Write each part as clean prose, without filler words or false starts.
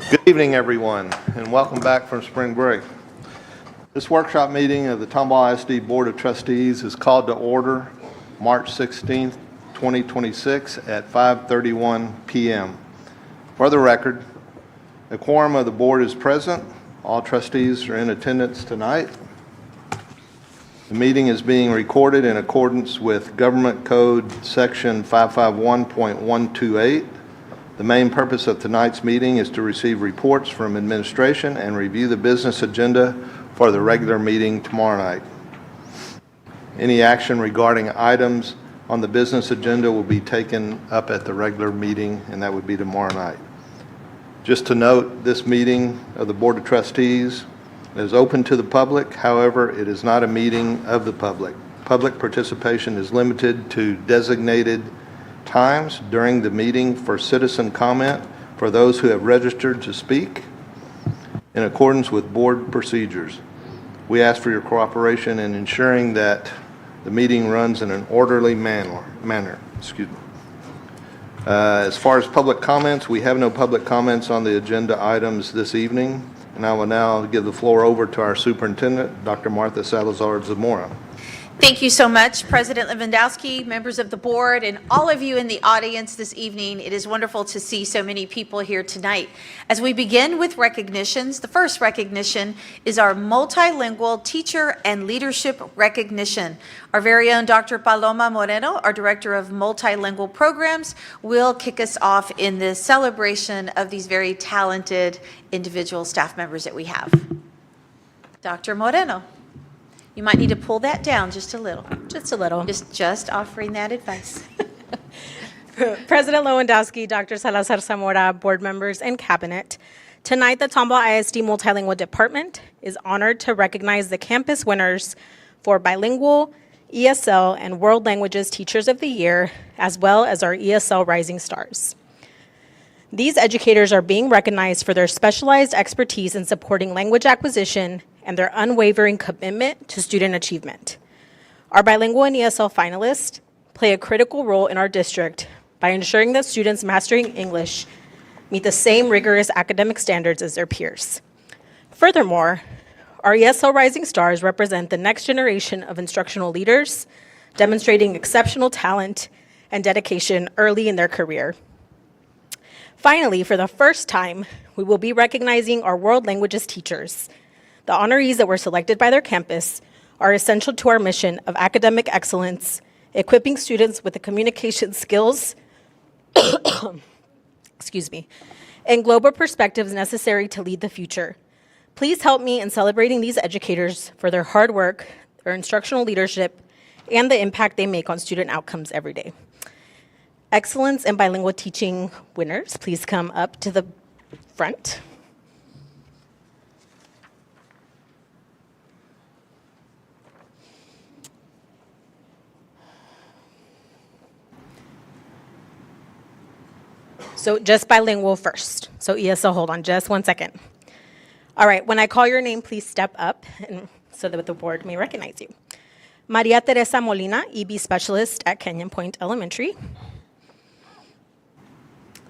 Good evening, everyone, and welcome back from spring break. This workshop meeting of the Tomball ISD Board of Trustees is called to order March 16th, 2026 at 5:31 p.m. For the record, a quorum of the board is present. All trustees are in attendance tonight. The meeting is being recorded in accordance with Government Code Section 551.128. The main purpose of tonight's meeting is to receive reports from administration and review the business agenda for the regular meeting tomorrow night. Any action regarding items on the business agenda will be taken up at the regular meeting, and that would be tomorrow night. Just to note, this meeting of the Board of Trustees is open to the public. However, it is not a meeting of the public. Public participation is limited to designated times during the meeting for citizen comment for those who have registered to speak in accordance with board procedures. We ask for your cooperation in ensuring that the meeting runs in an orderly manner. As far as public comments, we have no public comments on the agenda items this evening, and I will now give the floor over to our superintendent, Dr. Martha Salazar Zamora. Thank you so much, President Lewandowski, members of the board, and all of you in the audience this evening. It is wonderful to see so many people here tonight. As we begin with recognitions, the first recognition is our multilingual teacher and leadership recognition. Our very own Dr. Paloma Moreno, our Director of Multilingual Programs, will kick us off in the celebration of these very talented individual staff members that we have. Dr. Moreno. You might need to pull that down just a little. Just a little. Just offering that advice. President Lewandowski, Dr. Salazar Zamora, board members, and cabinet. Tonight, the Tomball ISD Multilingual Department is honored to recognize the campus winners for bilingual, ESL, and world languages teachers of the year, as well as our ESL Rising Stars. These educators are being recognized for their specialized expertise in supporting language acquisition and their unwavering commitment to student achievement. Our bilingual and ESL finalists play a critical role in our district by ensuring that students mastering English meet the same rigorous academic standards as their peers. Furthermore, our ESL Rising Stars represent the next generation of instructional leaders, demonstrating exceptional talent and dedication early in their career. Finally, for the first time, we will be recognizing our world languages teachers. The honorees that were selected by their campus are essential to our mission of academic excellence, equipping students with the communication skills and global perspectives necessary to lead the future. Please help me in celebrating these educators for their hard work, their instructional leadership, and the impact they make on student outcomes every day. Excellence and bilingual teaching winners, please come up to the front. So just bilingual first. So ESL, hold on just 1 second. All right, when I call your name, please step up so that the board may recognize you. Maria Teresa Molina, EB Specialist at Canyon Point Elementary.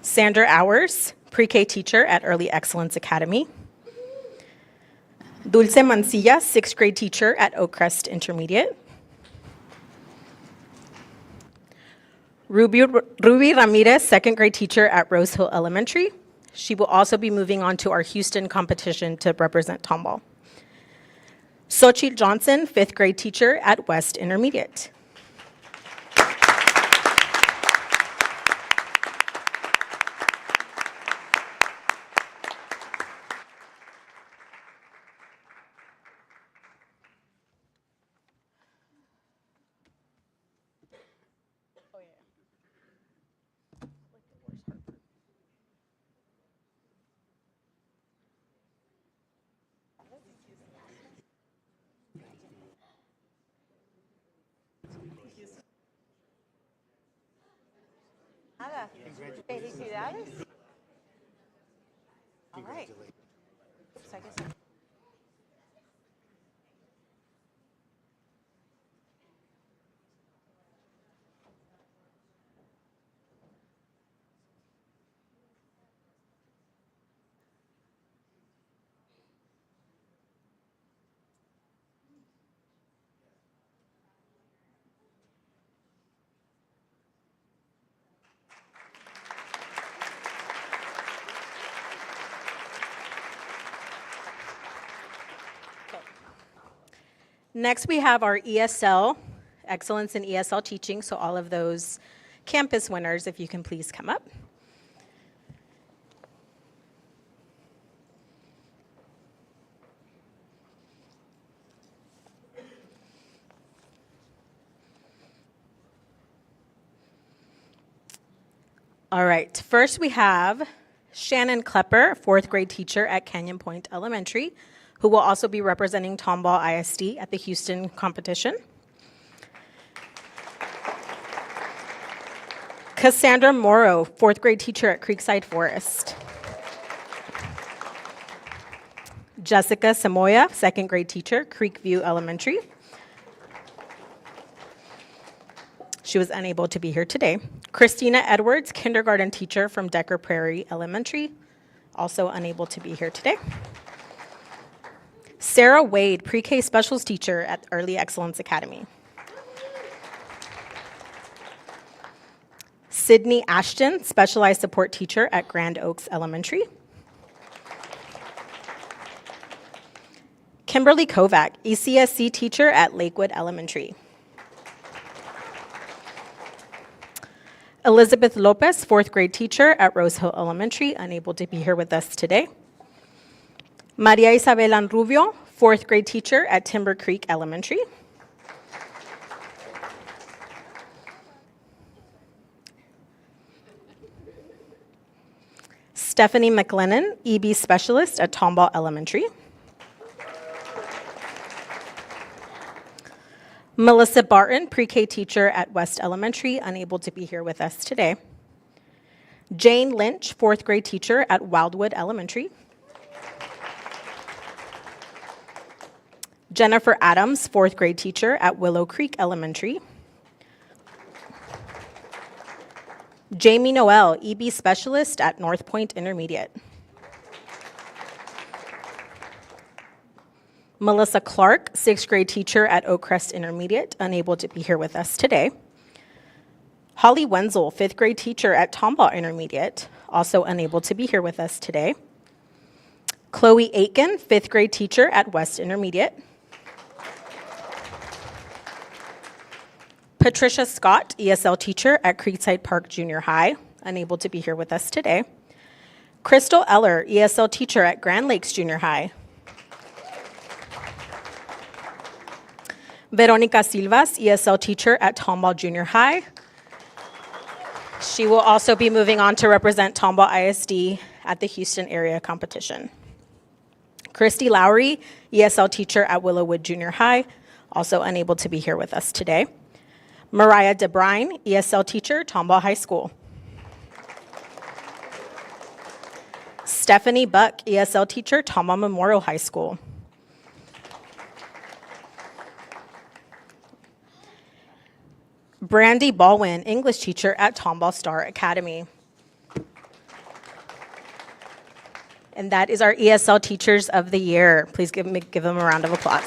Sandra Hours, Pre-K Teacher at Early Excellence Academy. Dulce Mancilla, 6th grade teacher at Oakcrest Intermediate. Ruby Ramirez, 2nd grade teacher at Rose Hill Elementary. She will also be moving on to our Houston competition to represent Tomball. Xochitl Johnson, fifth grade teacher at West Intermediate. Felicidades. All right. Oops, I guess. Next, we have our ESL, Excellence in ESL Teaching. So all of those campus winners, if you can please come up. All right, first we have Shannon Klepper, fourth grade teacher at Canyon Point Elementary, who will also be representing Tomball ISD at the Houston competition. Cassandra Morrow, fourth grade teacher at Creekside Forest. Jessica Samoya, second grade teacher, Creekview Elementary. She was unable to be here today. Christina Edwards, kindergarten teacher from Decker Prairie Elementary, also unable to be here today. Sarah Wade, pre-K specials teacher at Early Excellence Academy. Sydney Ashton, specialized support teacher at Grand Oaks Elementary. Kimberly Kovac, ECSC teacher at Lakewood Elementary. Elizabeth Lopez, fourth grade teacher at Rose Hill Elementary, unable to be here with us today. Maria Isabel Anrubio, fourth grade teacher at Timber Creek Elementary. Stephanie McLennan, EB specialist at Tomball Elementary. Melissa Barton, pre-K teacher at West Elementary, unable to be here with us today. Jane Lynch, fourth grade teacher at Wildwood Elementary. Jennifer Adams, fourth grade teacher at Willow Creek Elementary. Jamie Noel, EB specialist at North Point Intermediate. Melissa Clark, sixth grade teacher at Oakcrest Intermediate, unable to be here with us today. Holly Wenzel, fifth grade teacher at Tomball Intermediate, also unable to be here with us today. Chloe Aiken, fifth grade teacher at West Intermediate. Patricia Scott, ESL teacher at Creekside Park Junior High, unable to be here with us today. Crystal Eller, ESL teacher at Grand Lakes Junior High. Veronica Silvas, ESL teacher at Tomball Junior High. She will also be moving on to represent Tomball ISD at the Houston area competition. Christy Lowry, ESL teacher at Willowwood Junior High, also unable to be here with us today. Mariah DeBrine, ESL teacher, Tomball High School. Stephanie Buck, ESL teacher, Tomball Memorial High School. Brandy Baldwin, English teacher at Tomball Star Academy. And that is our ESL Teachers of the Year. Please give them a round of applause.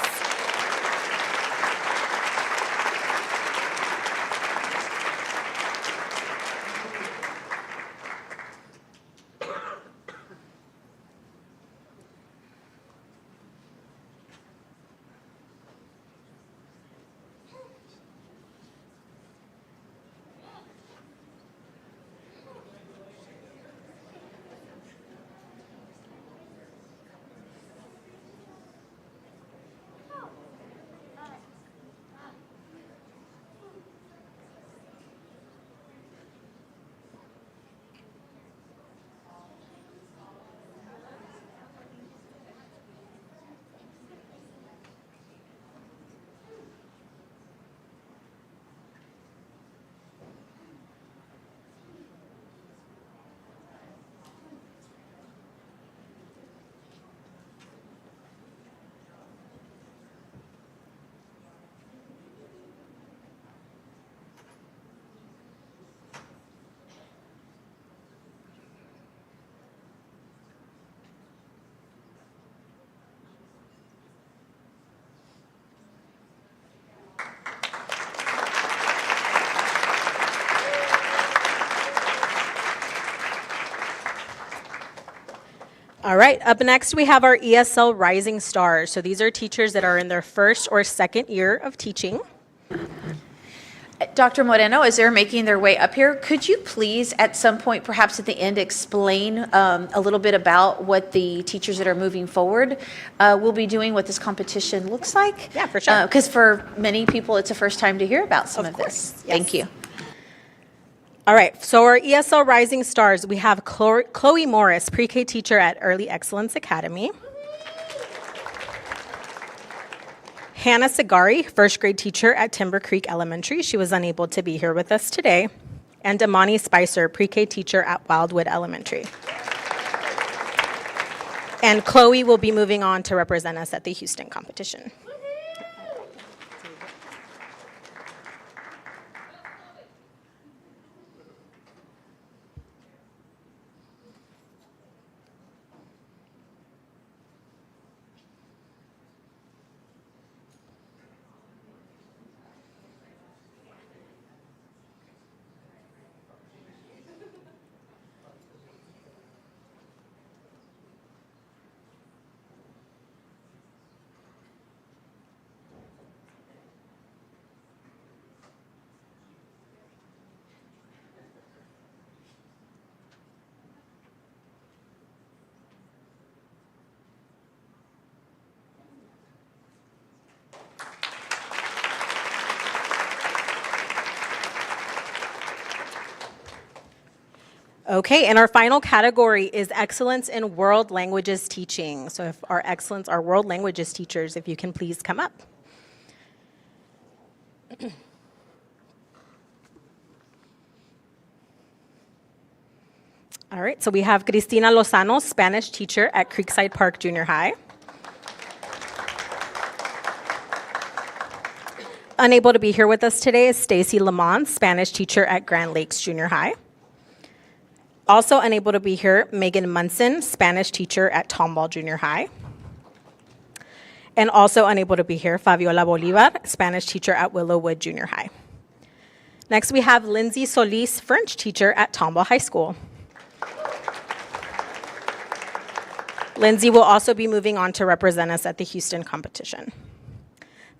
All right, up next we have our ESL Rising Stars. So these are teachers that are in their first or second year of teaching. Dr. Moreno, as they're making their way up here, could you please, at some point, perhaps at the end, explain a little bit about what the teachers that are moving forward will be doing, what this competition looks like? Yeah, for sure. Because for many people, it's the first time to hear about some of course, this. yes. Thank you. All right, so our ESL Rising Stars, we have Chloe Morris, pre-K teacher at Early Excellence Academy. Hannah Sagari, first grade teacher at Timber Creek Elementary. She was unable to be here with us today. And Amani Spicer, pre-K teacher at Wildwood Elementary. And Chloe will be moving on to represent us at the Houston competition. Okay, and our final category is excellence in world languages teaching. So if our world languages teachers, if you can please come up. All right, so we have Cristina Lozano, Spanish teacher at Creekside Park Junior High. Unable to be here with us today is Stacy Lamont, Spanish teacher at Grand Lakes Junior High. Also unable to be here, Megan Munson, Spanish teacher at Tomball Junior High. And also unable to be here, Fabiola Bolivar, Spanish teacher at Willowwood Junior High. Next, we have Lindsay Solis, French teacher at Tomball High School. Lindsay will also be moving on to represent us at the Houston competition.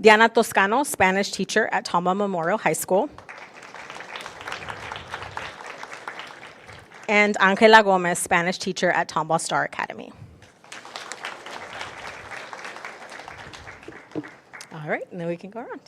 Diana Toscano, Spanish teacher at Tomball Memorial High School. And Angela Gomez, Spanish teacher at Tomball Star Academy. All right, and then we can go around.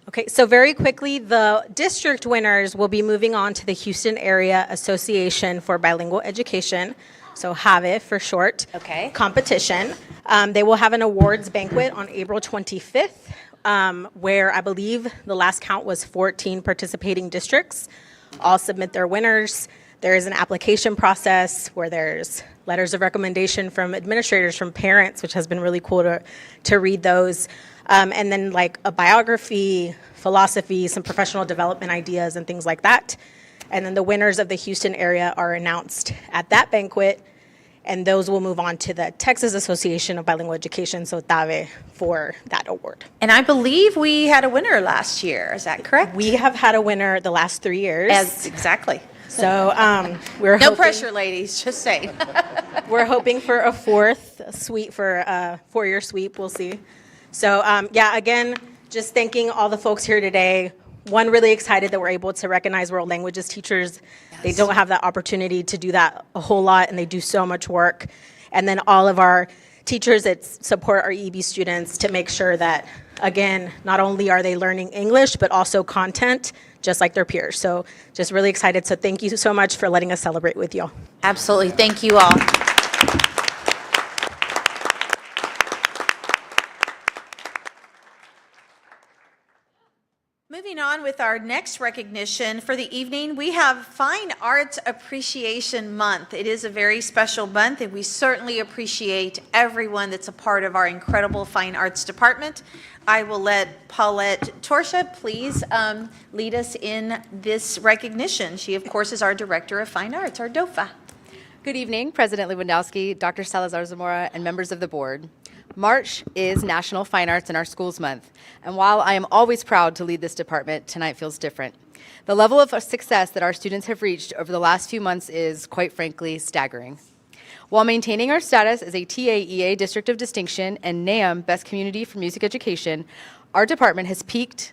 Okay, so very quickly, the district winners will be moving on to the Houston Area Association for Bilingual Education, so HAVE for short, Okay. competition. They will have an awards banquet on April 25th, where I believe the last count was 14 participating districts. All submit their winners. There is an application process where there's letters of recommendation from administrators, from parents, which has been really cool to read those. And then like a biography, philosophy, some professional development ideas and things like that. And then the winners of the Houston area are announced at that banquet, and those will move on to the Texas Association of Bilingual Education, so TAVE, for that award. And I believe we had a winner last year. Is that correct? We have had a winner the last 3 years. Exactly. So we're No hoping, pressure, ladies, just saying. We're hoping for a fourth sweep, for a 4-year sweep, we'll see. So yeah, again, just thanking all the folks here today. One, really excited that we're able to recognize world languages teachers They don't have that opportunity to do that a whole lot, and they do so much work. And then all of our teachers that support our EB students to make sure that, again, not only are they learning English, but also content, just like their peers. So just really excited. So thank you so much for letting us celebrate with you. Absolutely. Thank you all. Moving on with our next recognition for the evening, we have Fine Arts Appreciation Month. It is a very special month, and we certainly appreciate everyone that's a part of our incredible Fine Arts Department. I will let Paulette Torsha please lead us in this recognition. She, of course, is our Director of Fine Arts, our DOFA. Good evening, President Lewandowski, Dr. Salazar Zamora, and members of the board. March is National Fine Arts in Our Schools Month, and while I am always proud to lead this department, tonight feels different. The level of success that our students have reached over the last few months is, quite frankly, staggering. While maintaining our status as a TAEA District of Distinction and NAM Best Community for Music Education, our department has pushed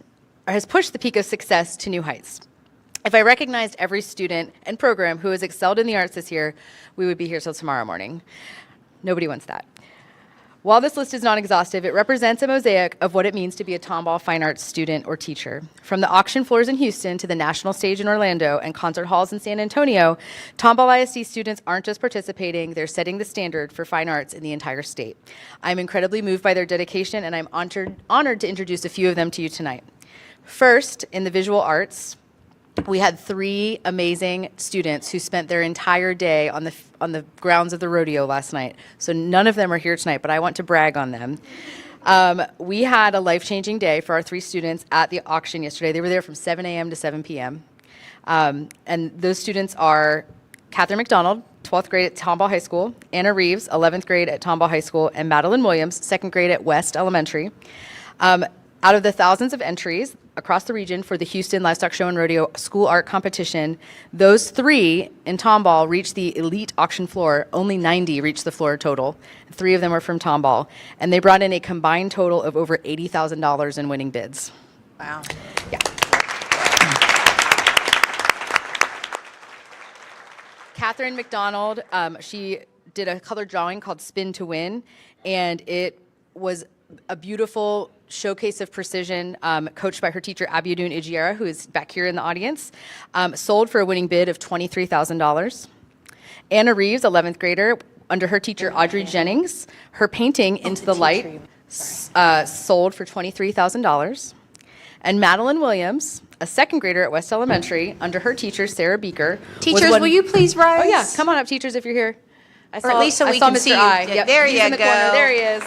the peak of success to new heights. If I recognized every student and program who has excelled in the arts this year, we would be here till tomorrow morning. Nobody wants that. While this list is not exhaustive, it represents a mosaic of what it means to be a Tomball Fine Arts student or teacher. From the auction floors in Houston to the national stage in Orlando and concert halls in San Antonio, Tomball ISD students aren't just participating, they're setting the standard for fine arts in the entire state. I'm incredibly moved by their dedication, and I'm honored to introduce a few of them to you tonight. First, in the visual arts, we had 3 amazing students who spent their entire day on the grounds of the rodeo last night. So none of them are here tonight, but I want to brag on them. We had a life-changing day for our 3 students at the auction yesterday. They were there from 7 a.m. to 7 p.m. And those students are Catherine McDonald, 12th grade at Tomball High School, Anna Reeves, 11th grade at Tomball High School, and Madeline Williams, 2nd grade at West Elementary. Out of the thousands of entries across the region for the Houston Livestock Show and Rodeo School Art Competition, those 3 in Tomball reached the elite auction floor. Only 90 reached the floor total. 3 of them are from Tomball. And they brought in a combined total of over $80,000 in winning bids. Wow. Yeah. Catherine McDonald, she did a color drawing called Spin to Win, and it was a beautiful showcase of precision, coached by her teacher, Abiodun Ijiera, who is back here in the audience, sold for a winning bid of $23,000. Anna Reeves, 11th grader, under her teacher, Audrey Jennings, her painting, Into the Light, sold for $23,000. And Madeline Williams, a 2nd grader at West Elementary, under her teacher, Sarah Beaker. Teachers, will you please rise? Oh, yeah. Come on up, teachers, if you're here. Or at least so we can Mr. see you. I. Yep. There He's you in the go. corner. There he is.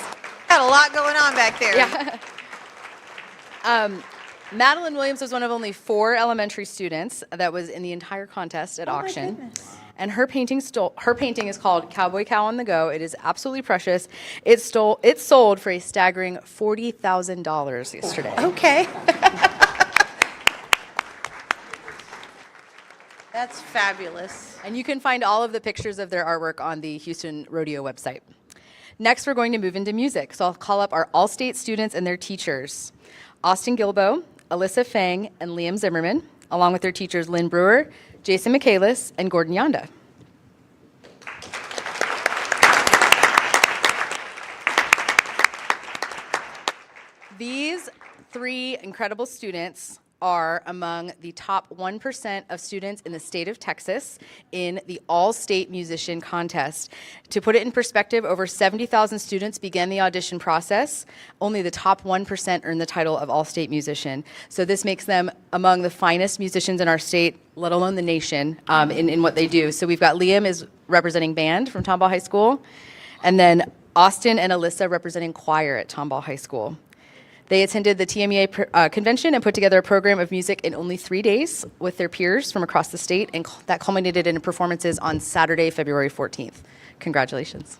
Got a lot going on back there. Yeah. Madeline Williams was one of only 4 elementary students that was in the entire contest at auction. Goodness. And her painting is called Cowboy Cow on the Go. It is absolutely precious. It sold for a staggering $40,000 yesterday. Okay. That's fabulous. And you can find all of the pictures of their artwork on the Houston Rodeo website. Next, we're going to move into music. So I'll call up our all-state students and their teachers. Austin Gilbo, Alyssa Fang, and Liam Zimmerman, along with their teachers Lynn Brewer, Jason Michaelis, and Gordon Yonda. These 3 incredible students are among the top 1% of students in the state of Texas in the All-State Musician Contest. To put it in perspective, over 70,000 students began the audition process. Only the top 1% earn the title of All-State Musician. So this makes them among the finest musicians in our state, let alone the nation, in what they do. So we've got Liam is representing band from Tomball High School, and then Austin and Alyssa representing choir at Tomball High School. They attended the TMEA convention and put together a program of music in only 3 days with their peers from across the state, and that culminated in performances on Saturday, February 14th. Congratulations.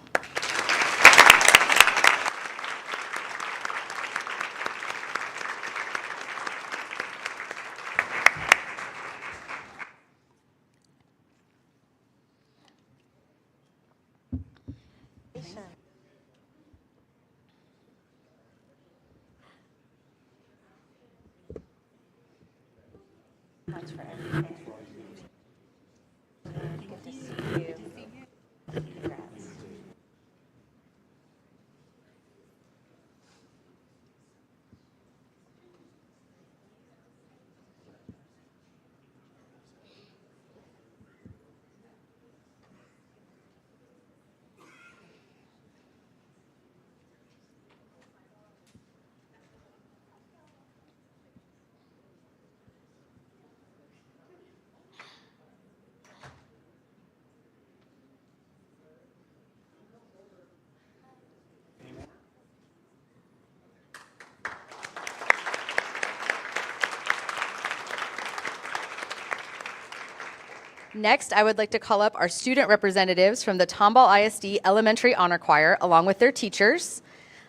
Next, I would like to call up our student representatives from the Tomball ISD Elementary Honor Choir, along with their teachers,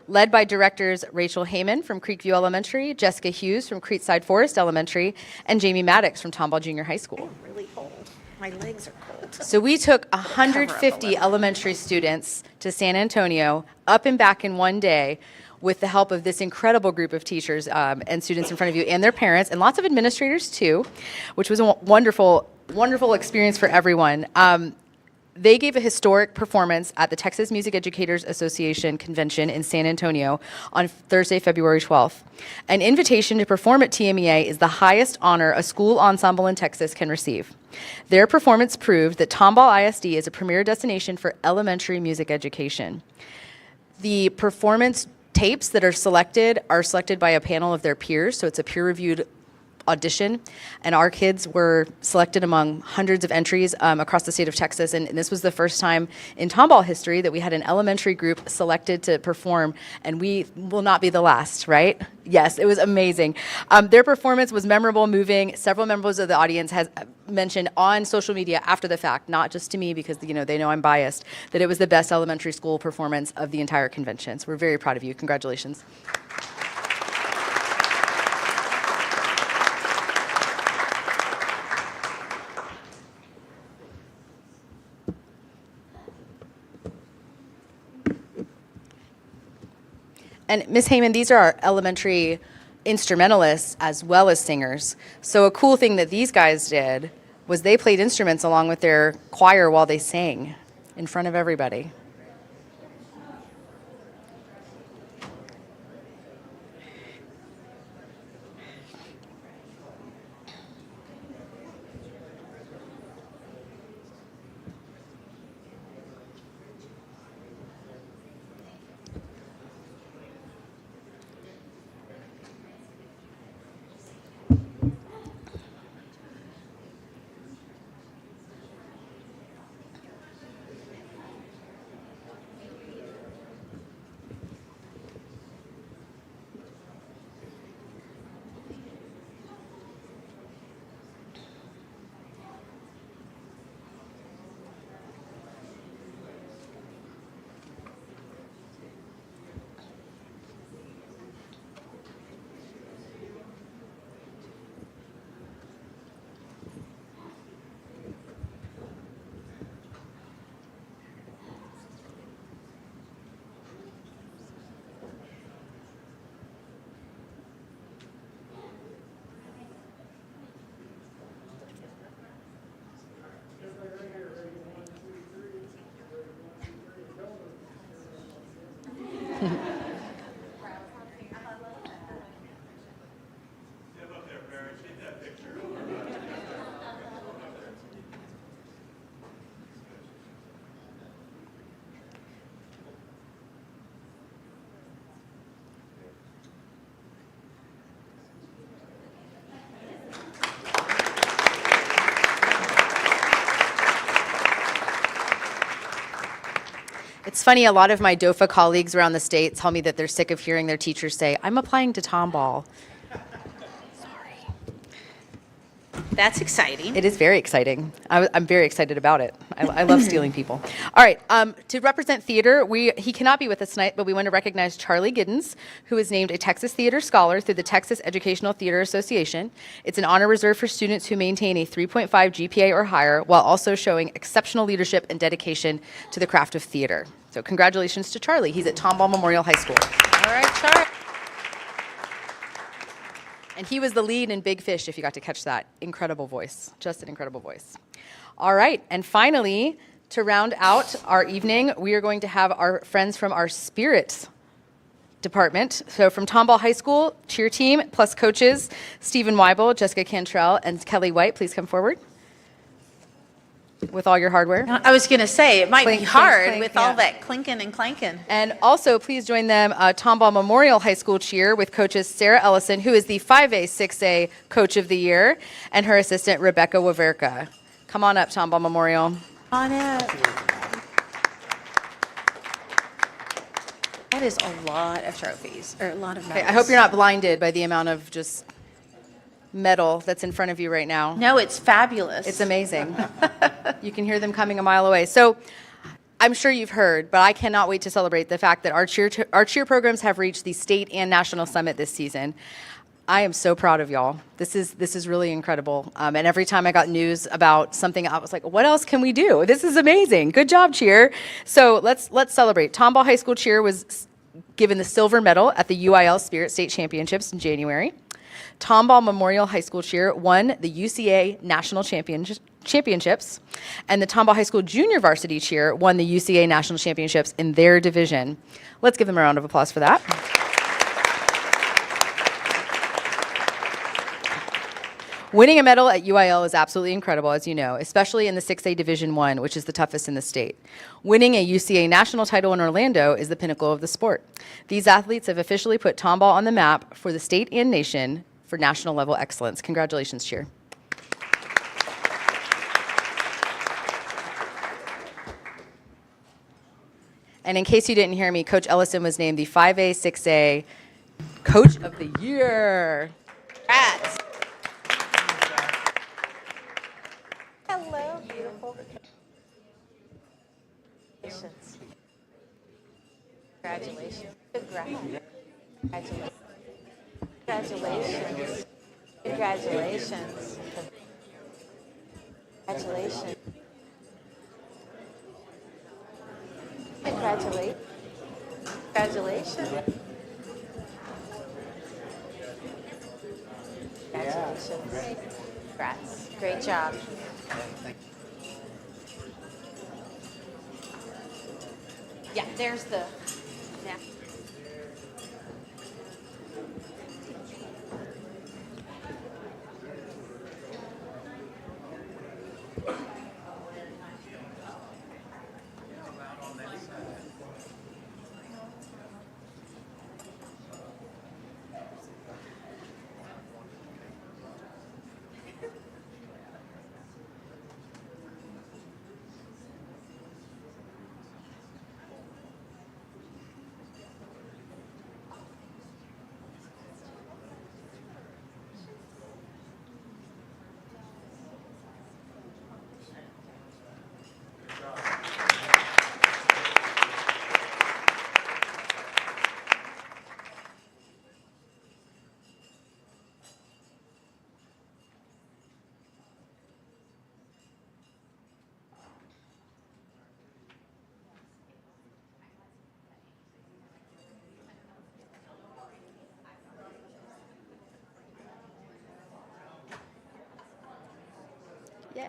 led by directors Rachel Heyman from Creekview Elementary, Jessica Hughes from Creekside Forest Elementary, and Jamie Maddox from Tomball Junior High School. Really old. My legs are cold. So we took Cover up 150 a little. elementary students to San Antonio, up and back in one day, with the help of this incredible group of teachers and students in front of you and their parents, and lots of administrators too, which was a wonderful, wonderful experience for everyone. They gave a historic performance at the Texas Music Educators Association convention in San Antonio on Thursday, February 12th. An invitation to perform at TMEA is the highest honor a school ensemble in Texas can receive. Their performance proved that Tomball ISD is a premier destination for elementary music education. The performance tapes that are selected by a panel of their peers, so it's a peer-reviewed audition, and our kids were selected among hundreds of entries across the state of Texas, and this was the first time in Tomball history that we had an elementary group selected to perform, and we will not be the last, right? Yes, it was amazing. Their performance was memorable, moving. Several members of the audience has mentioned on social media after the fact, not just to me because they know I'm biased, that it was the best elementary school performance of the entire convention. So we're very proud of you. Congratulations. And Ms. Heyman, these are our elementary instrumentalists as well as singers. So a cool thing that these guys did was they played instruments along with their choir while they sang in front of everybody. It's funny, a lot of my DOFA colleagues around the state tell me that they're sick of hearing their teachers say, I'm applying to Tomball. That's exciting. It is very exciting. I'm very excited about it. I love stealing people. All right, to represent theater, he cannot be with us tonight, but we want to recognize Charlie Giddens, who is named a Texas Theater Scholar through the Texas Educational Theater Association. It's an honor reserved for students who maintain a 3.5 GPA or higher, while also showing exceptional leadership and dedication to the craft of theater. So congratulations to Charlie. He's at Tomball Memorial High School. All right, Charlie. And he was the lead in Big Fish, if you got to catch that. Incredible voice, just an incredible voice. All right, and finally, to round out our evening, we are going to have our friends from our Spirits department. So from Tomball High School, cheer team, plus coaches, Stephen Weibel, Jessica Cantrell, and Kelly White, please come forward with all your hardware. I was going to say, it might Clink, be clink, hard clink, with yeah. all that clinking and clanking. And also, please join them, Tomball Memorial High School cheer with coaches Sarah Ellison, who is the 5A, 6A Coach of the Year, and her assistant, Rebecca Waverka. Come on up, Tomball Memorial. On it. That is a lot of trophies, or a lot of medals. Okay, I hope you're not blinded by the amount of just medal that's in front of you right now. No, it's fabulous. It's amazing. You can hear them coming a mile away. So I'm sure you've heard, but I cannot wait to celebrate the fact that our cheer programs have reached the state and national summit this season. I am so proud of y'all. This is really incredible. And every time I got news about something, I was like, what else can we do? This is amazing. Good job, cheer. So let's celebrate. Tomball High School cheer was given the silver medal at the UIL Spirit State Championships in January. Tomball Memorial High School cheer won the UCA National Championships, and the Tomball High School Junior Varsity cheer won the UCA National Championships in their division. Let's give them a round of applause for that. Winning a medal at UIL is absolutely incredible, as you know, especially in the 6A Division I, which is the toughest in the state. Winning a UCA national title in Orlando is the pinnacle of the sport. These athletes have officially put Tomball on the map for the state and nation for national level excellence. Congratulations, cheer. And in case you didn't hear me, Coach Ellison was named the 5A, 6A Coach of the Year. Congrats. Hello, beautiful. Congratulations. Congratulations. Congratulations. Congratulations. Congratulations. Congratulations. Congratulations. Congratulations. Congrats. Great job. Yeah, there's the. Yeah. Yay.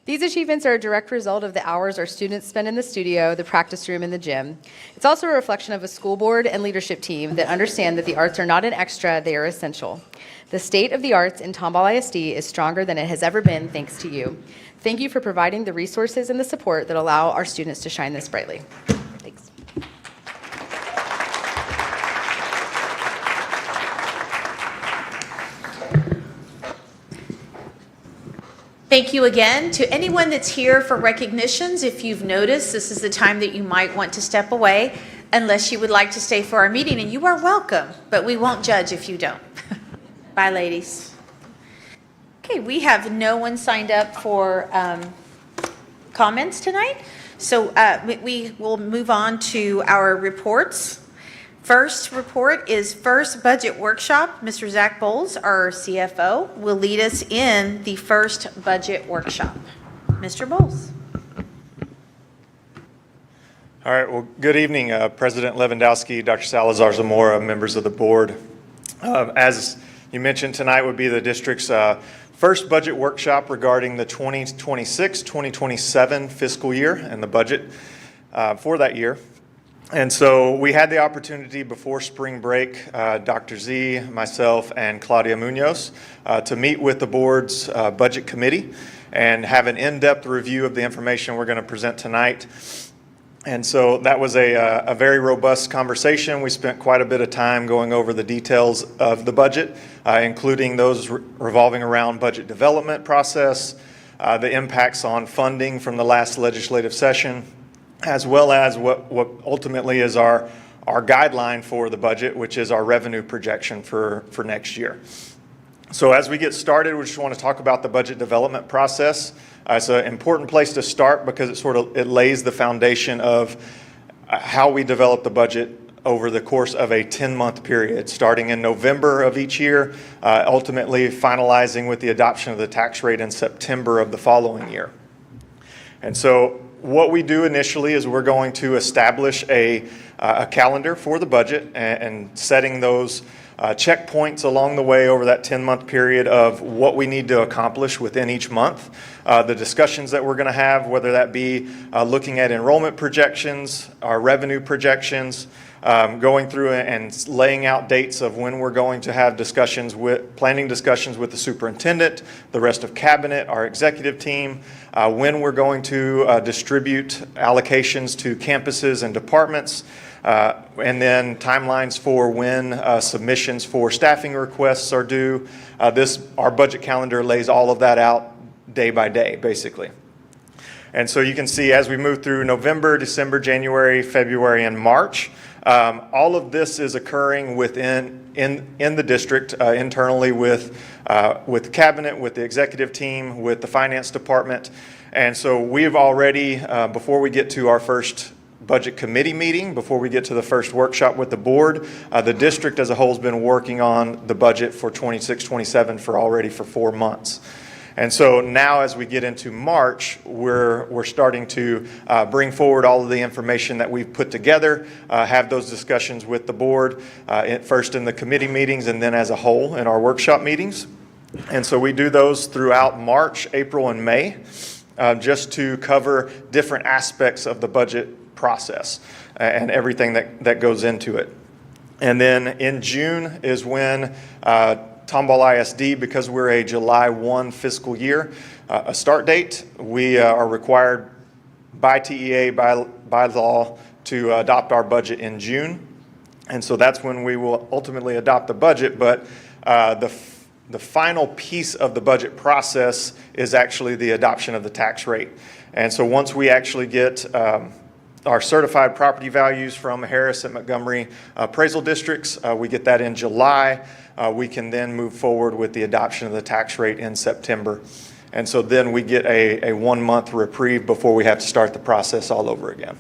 These achievements are a direct result of the hours our students spend in the studio, the practice room, and the gym. It's also a reflection of a school board and leadership team that understand that the arts are not an extra, they are essential. The state of the arts in Tomball ISD is stronger than it has ever been thanks to you. Thank you for providing the resources and the support that allow our students to shine this brightly. Thanks. Thank you again to anyone that's here for recognitions. If you've noticed, this is the time that you might want to step away unless you would like to stay for our meeting, and you are welcome, but we won't judge if you don't. Bye, ladies. Okay, we have no one signed up for comments tonight, so we will move on to our reports. First report is first budget workshop. Mr. Zach Bowles, our CFO, will lead us in the first budget workshop. Mr. Bowles. All right, well, good evening, President Lewandowski, Dr. Salazar-Zamora, members of the board. As you mentioned, tonight would be the district's first budget workshop regarding the 2026-2027 fiscal year and the budget for that year. And so we had the opportunity before spring break, Dr. Z, myself, and Claudia Munoz, to meet with the board's budget committee and have an in-depth review of the information we're going to present tonight. And so that was a very robust conversation. We spent quite a bit of time going over the details of the budget, including those revolving around budget development process, the impacts on funding from the last legislative session, as well as what ultimately is our guideline for the budget, which is our revenue projection for next year. So as we get started, we just want to talk about the budget development process. It's an important place to start because it lays the foundation of how we develop the budget over the course of a 10-month period, starting in November of each year, ultimately finalizing with the adoption of the tax rate in September of the following year. And so what we do initially is we're going to establish a calendar for the budget and setting those checkpoints along the way over that 10-month period of what we need to accomplish within each month. The discussions that we're going to have, whether that be looking at enrollment projections, our revenue projections, going through and laying out dates of when we're going to have planning discussions with the superintendent, the rest of cabinet, our executive team, when we're going to distribute allocations to campuses and departments, and then timelines for when submissions for staffing requests are due. Our budget calendar lays all of that out day by day, basically. And so you can see as we move through November, December, January, February, and March, all of this is occurring in the district internally with the cabinet, with the executive team, with the finance department. And so we've already, before we get to our first budget committee meeting, before we get to the first workshop with the board, the district as a whole has been working on the budget for 26-27 for 4 months. And so now as we get into March, we're starting to bring forward all of the information that we've put together, have those discussions with the board, first in the committee meetings and then as a whole in our workshop meetings. And so we do those throughout March, April, and May, just to cover different aspects of the budget process and everything that goes into it. And then in June is when Tomball ISD, because we're a July 1 fiscal year, a start date, we are required by TEA, by law, to adopt our budget in June. And so that's when we will ultimately adopt the budget, but the final piece of the budget process is actually the adoption of the tax rate. And so once we actually get our certified property values from Harris and Montgomery appraisal districts, we get that in July. We can then move forward with the adoption of the tax rate in September. And so then we get a 1-month reprieve before we have to start the process all over again.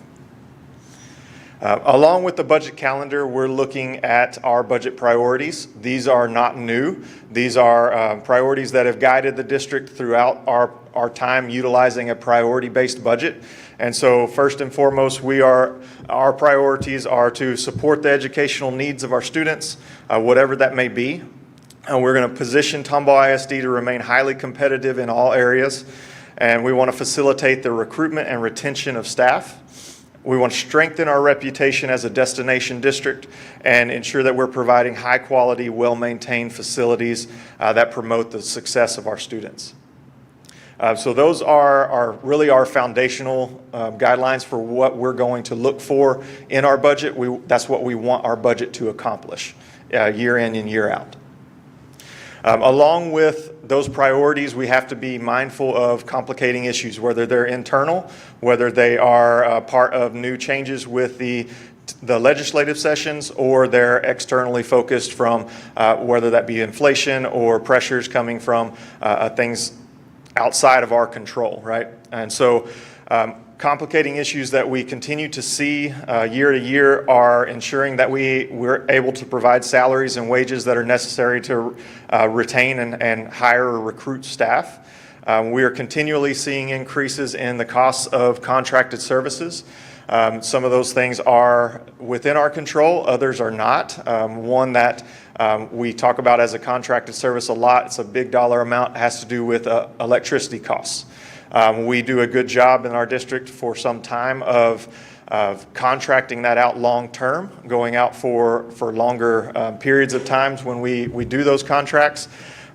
Along with the budget calendar, we're looking at our budget priorities. These are not new. These are priorities that have guided the district throughout our time utilizing a priority-based budget. And so first and foremost, our priorities are to support the educational needs of our students, whatever that may be. And we're going to position Tomball ISD to remain highly competitive in all areas. And we want to facilitate the recruitment and retention of staff. We want to strengthen our reputation as a destination district and ensure that we're providing high quality, well-maintained facilities that promote the success of our students. So those are really our foundational guidelines for what we're going to look for in our budget. That's what we want our budget to accomplish year in and year out. Along with those priorities, we have to be mindful of complicating issues, whether they're internal, whether they are part of new changes with the legislative sessions, or they're externally focused from whether that be inflation or pressures coming from things outside of our control, right? And so complicating issues that we continue to see year to year are ensuring that we're able to provide salaries and wages that are necessary to retain and hire or recruit staff. We are continually seeing increases in the costs of contracted services. Some of those things are within our control, others are not. One that we talk about as a contracted service a lot, it's a big dollar amount, has to do with electricity costs. We do a good job in our district for some time of of contracting that out long-term, going out for longer periods of times when we do those contracts,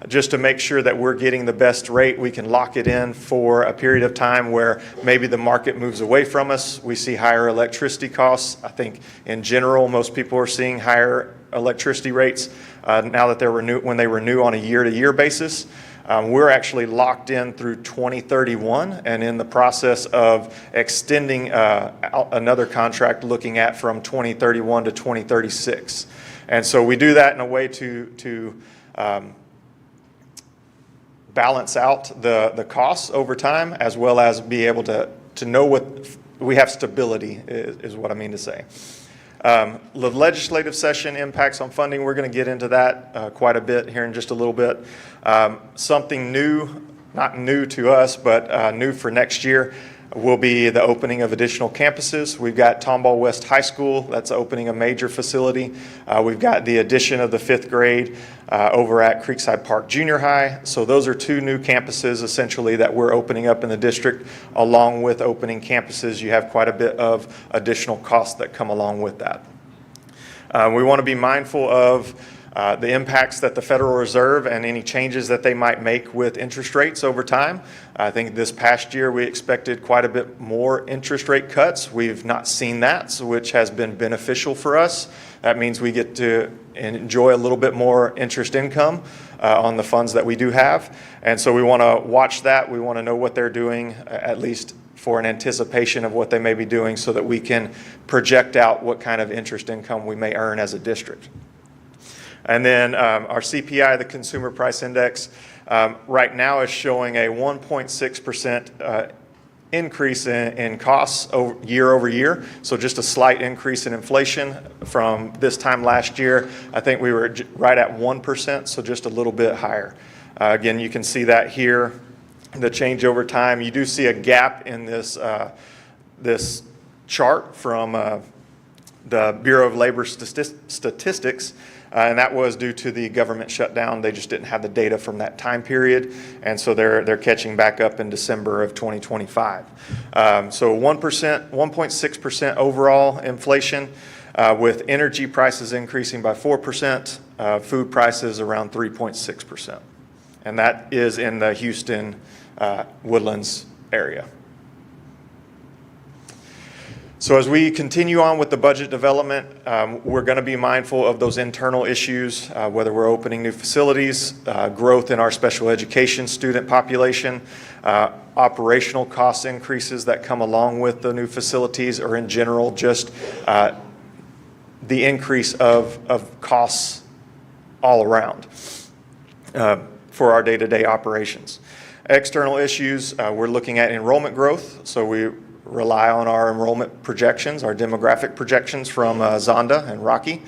just to make sure that we're getting the best rate. We can lock it in for a period of time where maybe the market moves away from us. We see higher electricity costs. I think in general, most people are seeing higher electricity rates now that when they renew on a year-to-year basis. We're actually locked in through 2031 and in the process of extending another contract looking at from 2031 to 2036. And so we do that in a way to balance out the costs over time, as well as be able to know what we have stability is what I mean to say. The legislative session impacts on funding, we're going to get into that quite a bit here in just a little bit. Something new, not new to us, but new for next year will be the opening of additional campuses. We've got Tomball West High School, that's opening a major facility. We've got the addition of the 5th grade over at Creekside Park Junior High. So those are 2 new campuses essentially that we're opening up in the district. Along with opening campuses, you have quite a bit of additional costs that come along with that. We want to be mindful of the impacts that the Federal Reserve and any changes that they might make with interest rates over time. I think this past year we expected quite a bit more interest rate cuts. We've not seen that, which has been beneficial for us. That means we get to enjoy a little bit more interest income on the funds that we do have. And so we want to watch that. We want to know what they're doing, at least for an anticipation of what they may be doing, so that we can project out what kind of interest income we may earn as a district. And then our CPI, the Consumer Price Index, right now is showing a 1.6% increase in costs year over year. So just a slight increase in inflation from this time last year. I think we were right at 1%, so just a little bit higher. Again, you can see that here, the change over time. You do see a gap in this chart from the Bureau of Labor Statistics. And that was due to the government shutdown. They just didn't have the data from that time period. And so they're catching back up in December of 2025. So 1.6% overall inflation, with energy prices increasing by 4%, food prices around 3.6%. And that is in the Houston Woodlands area. So as we continue on with the budget development, we're going to be mindful of those internal issues, whether we're opening new facilities, growth in our special education student population, operational cost increases that come along with the new facilities, or in general, just the increase of costs all around for our day-to-day operations. External issues, we're looking at enrollment growth. So we rely on our enrollment projections, our demographic projections from Zonda and Rocky.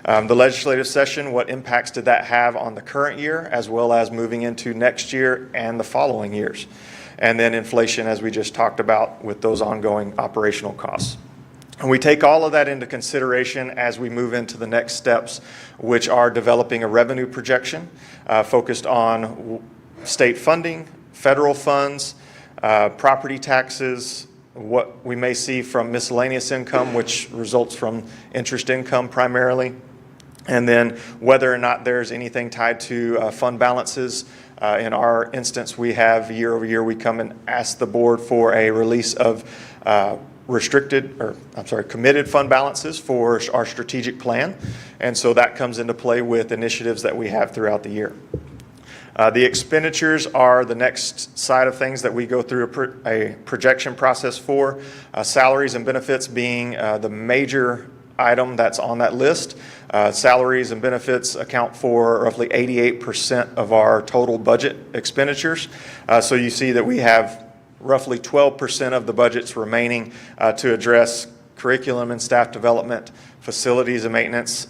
The legislative session, what impacts did that have on the current year, as well as moving into next year and the following years? And then inflation, as we just talked about, with those ongoing operational costs. And we take all of that into consideration as we move into the next steps, which are developing a revenue projection focused on state funding, federal funds, property taxes, what we may see from miscellaneous income, which results from interest income primarily, and then whether or not there's anything tied to fund balances. In our instance, we have year over year, we come and ask the board for a release of committed fund balances for our strategic plan. And so that comes into play with initiatives that we have throughout the year. The expenditures are the next side of things that we go through a projection process for. Salaries and benefits being the major item that's on that list. Salaries and benefits account for roughly 88% of our total budget expenditures. So you see that we have roughly 12% of the budgets remaining to address curriculum and staff development, facilities and maintenance,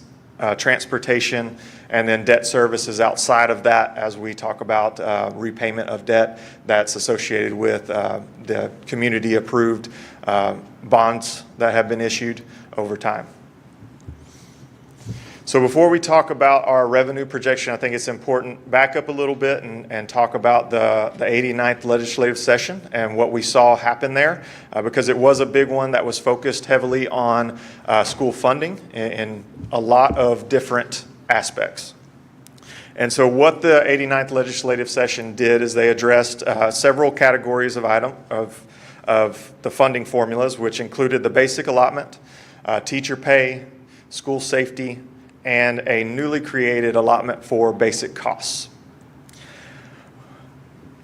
transportation, and then debt services outside of that, as we talk about repayment of debt that's associated with the community-approved bonds that have been issued over time. So before we talk about our revenue projection, I think it's important back up a little bit and talk about the 89th legislative session and what we saw happen there, because it was a big one that was focused heavily on school funding in a lot of different aspects. And so what the 89th legislative session did is they addressed several categories of the funding formulas, which included the basic allotment, teacher pay, school safety, and a newly created allotment for basic costs.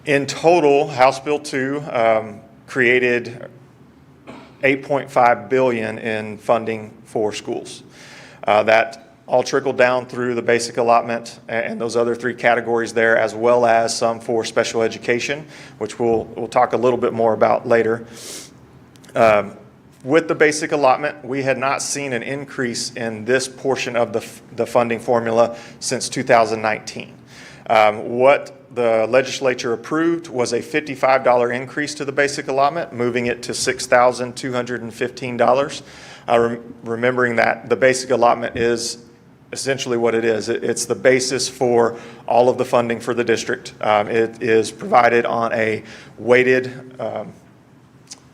In total, House Bill 2 created $8.5 billion in funding for schools. That all trickled down through the basic allotment and those other three categories there, as well as some for special education, which we'll talk a little bit more about later. With the basic allotment, we had not seen an increase in this portion of the funding formula since 2019. What the legislature approved was a $55 increase to the basic allotment, moving it to $6,215. Remembering that the basic allotment is essentially what it is. It's the basis for all of the funding for the district. It is provided on a weighted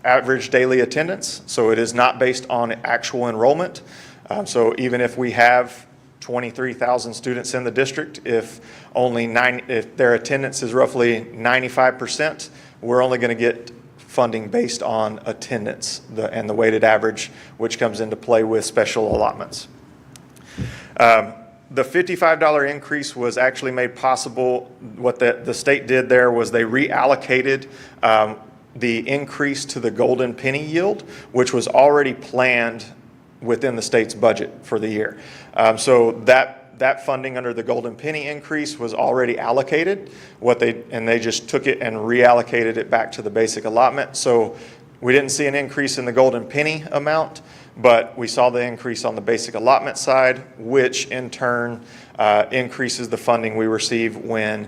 average daily attendance, so it is not based on actual enrollment. So even if we have 23,000 students in the district, if their attendance is roughly 95%, we're only going to get funding based on attendance and the weighted average, which comes into play with special allotments. The $55 increase was actually made possible. What the state did there was they reallocated the increase to the golden penny yield, which was already planned within the state's budget for the year. So that funding under the golden penny increase was already allocated. They just took it and reallocated it back to the basic allotment. So we didn't see an increase in the golden penny amount, but we saw the increase on the basic allotment side, which in turn increases the funding we receive when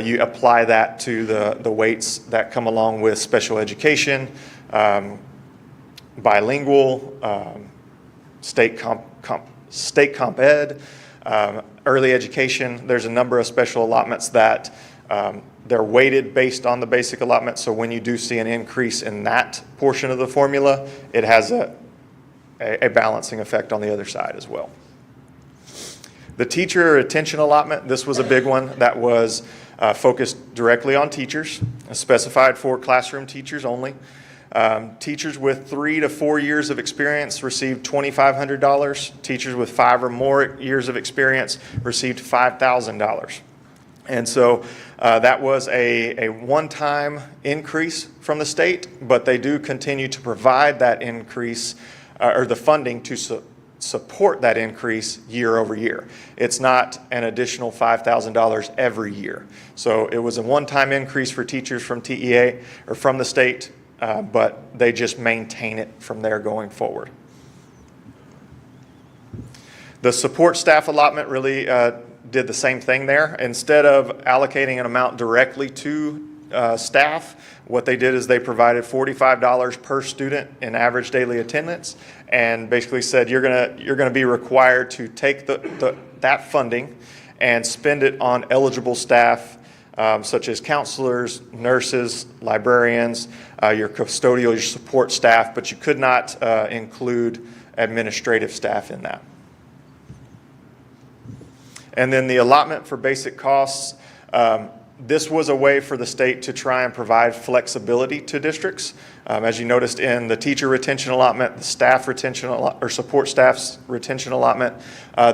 you apply that to the weights that come along with special education, bilingual, state comp ed, early education. There's a number of special allotments that they're weighted based on the basic allotment. So when you do see an increase in that portion of the formula, it has a balancing effect on the other side as well. The teacher retention allotment, this was a big one that was focused directly on teachers, specified for classroom teachers only. Teachers with 3 to 4 years of experience received $2,500. Teachers with 5 or more years of experience received $5,000. And so that was a one-time increase from the state, but they do continue to provide that increase or the funding to support that increase year over year. It's not an additional $5,000 every year. So it was a one-time increase for teachers from TEA or from the state, but they just maintain it from there going forward. The support staff allotment really did the same thing there. Instead of allocating an amount directly to staff, what they did is they provided $45 per student in average daily attendance, and basically said you're gonna be required to take that funding and spend it on eligible staff, such as counselors, nurses, librarians, your custodial, your support staff, but you could not include administrative staff in that. And then the allotment for basic costs, this was a way for the state to try and provide flexibility to districts. As you noticed in the teacher retention allotment, the staff retention or support staff's retention allotment,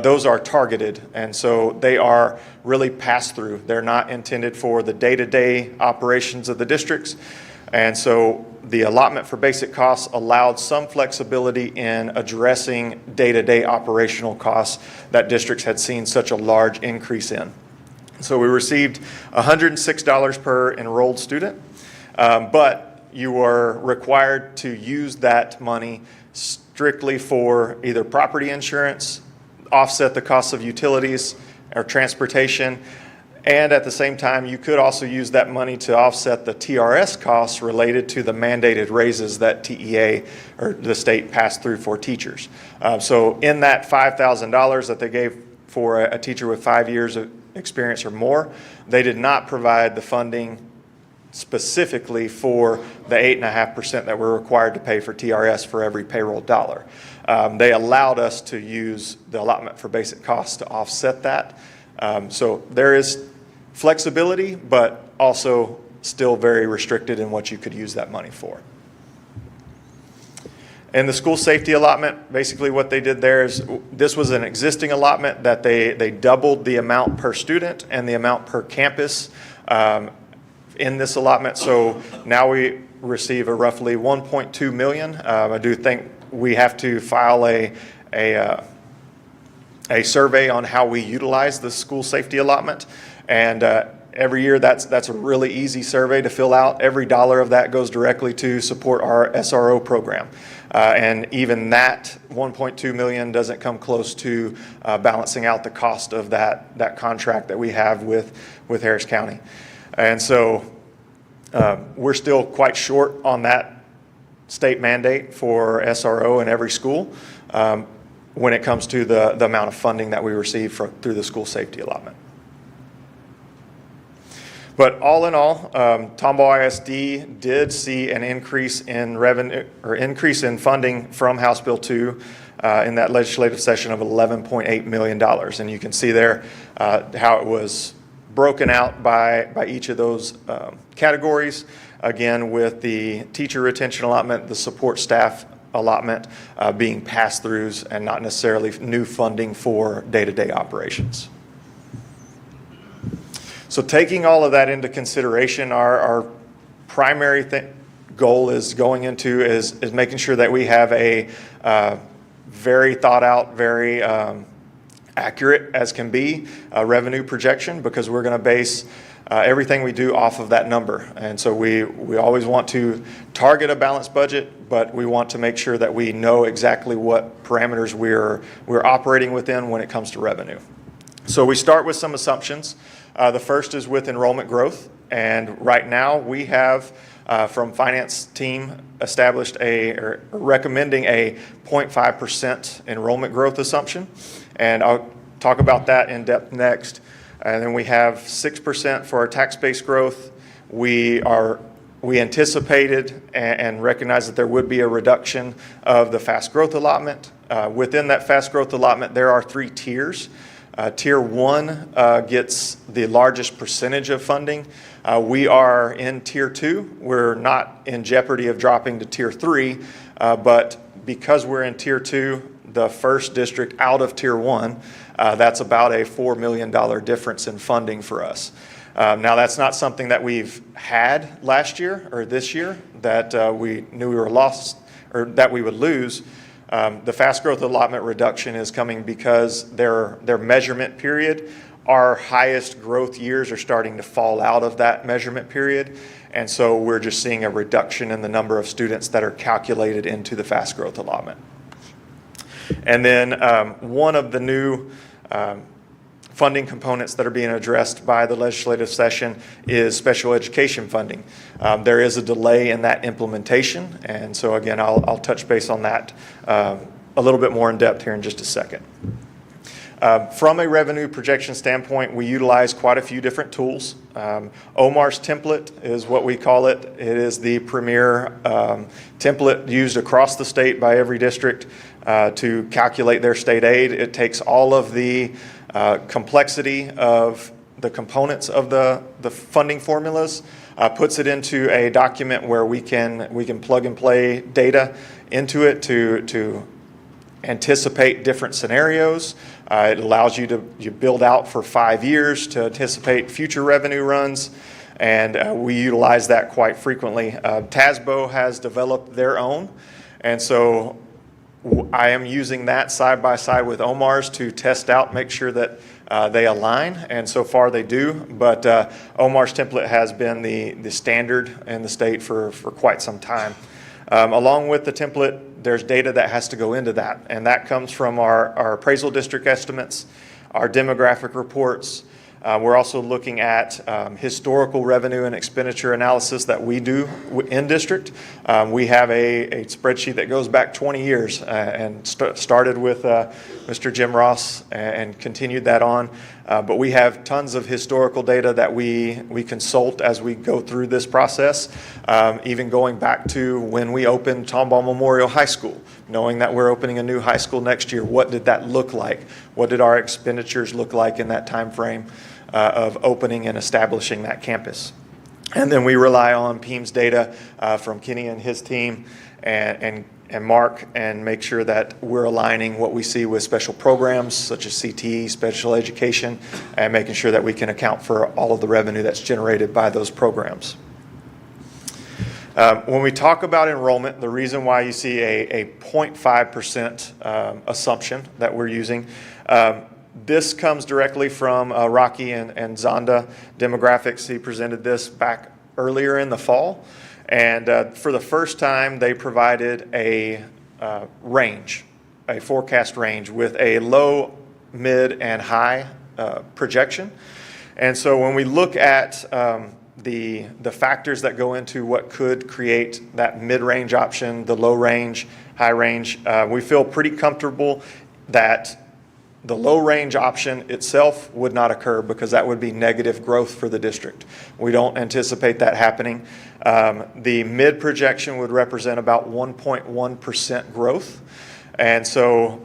those are targeted, and so they are really pass-through. They're not intended for the day-to-day operations of the districts. And so the allotment for basic costs allowed some flexibility in addressing day-to-day operational costs that districts had seen such a large increase in. So we received $106 per enrolled student, but you were required to use that money strictly for either property insurance, offset the cost of utilities or transportation, And at the same time, you could also use that money to offset the TRS costs related to the mandated raises that TEA or the state passed through for teachers. So in that $5,000 that they gave for a teacher with 5 years of experience or more, they did not provide the funding specifically for the 8.5% that we're required to pay for TRS for every payroll dollar. They allowed us to use the allotment for basic costs to offset that. So there is flexibility, but also still very restricted in what you could use that money for. And the school safety allotment, basically what they did there is, this was an existing allotment that they doubled the amount per student and the amount per campus in this allotment. So now we receive a roughly 1.2 million. I do think we have to file a survey on how we utilize the school safety allotment. And every year that's a really easy survey to fill out. Every dollar of that goes directly to support our SRO program. And even that 1.2 million doesn't come close to balancing out the cost of that contract that we have with Harris County. And so we're still quite short on that state mandate for SRO in every school when it comes to the amount of funding that we receive through the school safety allotment. But all in all, Tomball ISD did see an increase in revenue or increase in funding from House Bill 2 in that legislative session of $11.8 million. And you can see there how it was broken out by each of those categories. Again, with the teacher retention allotment, the support staff allotment being pass-throughs and not necessarily new funding for day-to-day operations. So taking all of that into consideration, our primary goal is making sure that we have a very thought out, very accurate as can be revenue projection, because we're going to base everything we do off of that number. And so we always want to target a balanced budget, but we want to make sure that we know exactly what parameters we're operating within when it comes to revenue. So we start with some assumptions. The first is with enrollment growth, and right now we have from finance team established recommending a 0.5% enrollment growth assumption, and I'll talk about that in depth next. And then we have 6% for our tax-based growth. We anticipated and recognized that there would be a reduction of the fast growth allotment. Within that fast growth allotment, there are 3 tiers. Tier 1 gets the largest percentage of funding. We are in Tier 2. We're not in jeopardy of dropping to Tier 3, but because we're in Tier 2, the first district out of Tier 1, that's about a $4 million difference in funding for us. Now, that's not something that we've had last year or this year that we knew we were lost or that we would lose. The fast growth allotment reduction is coming because their measurement period, our highest growth years are starting to fall out of that measurement period. And so we're just seeing a reduction in the number of students that are calculated into the fast growth allotment. And then one of the new funding components that are being addressed by the legislative session is special education funding. There is a delay in that implementation, and so again, I'll touch base on that a little bit more in depth here in just a second. From a revenue projection standpoint, we utilize quite a few different tools. Omar's template is what we call it. It is the premier template used across the state by every district to calculate their state aid. It takes all of the complexity of the components of the funding formulas, puts it into a document where we can plug and play data into it to anticipate different scenarios. It allows you to build out for 5 years to anticipate future revenue runs, and we utilize that quite frequently. TASBO has developed their own, and so I am using that side by side with Omar's to test out, make sure that they align, and so far they do. But Omar's template has been the standard in the state for quite some time. Along with the template, there's data that has to go into that, and that comes from our appraisal district estimates, our demographic reports, We're also looking at historical revenue and expenditure analysis that we do in district. We have a spreadsheet that goes back 20 years and started with Mr. Jim Ross and continued that on. But we have tons of historical data that we consult as we go through this process, even going back to when we opened Tomball Memorial High School, knowing that we're opening a new high school next year. What did that look like? What did our expenditures look like in that time frame of opening and establishing that campus? And then we rely on PEAMS data from Kenny and his team and Mark, and make sure that we're aligning what we see with special programs such as CTE, special education, and making sure that we can account for all of the revenue that's generated by those programs. When we talk about enrollment, the reason why you see a 0.5% assumption that we're using, this comes directly from Rocky and Zonda Demographics. He presented this back earlier in the fall. And for the first time, they provided a range, a forecast range with a low, mid, and high projection. And so when we look at the factors that go into what could create that mid-range option, the low range, high range, we feel pretty comfortable that the low range option itself would not occur because that would be negative growth for the district. We don't anticipate that happening. The mid projection would represent about 1.1% growth. And so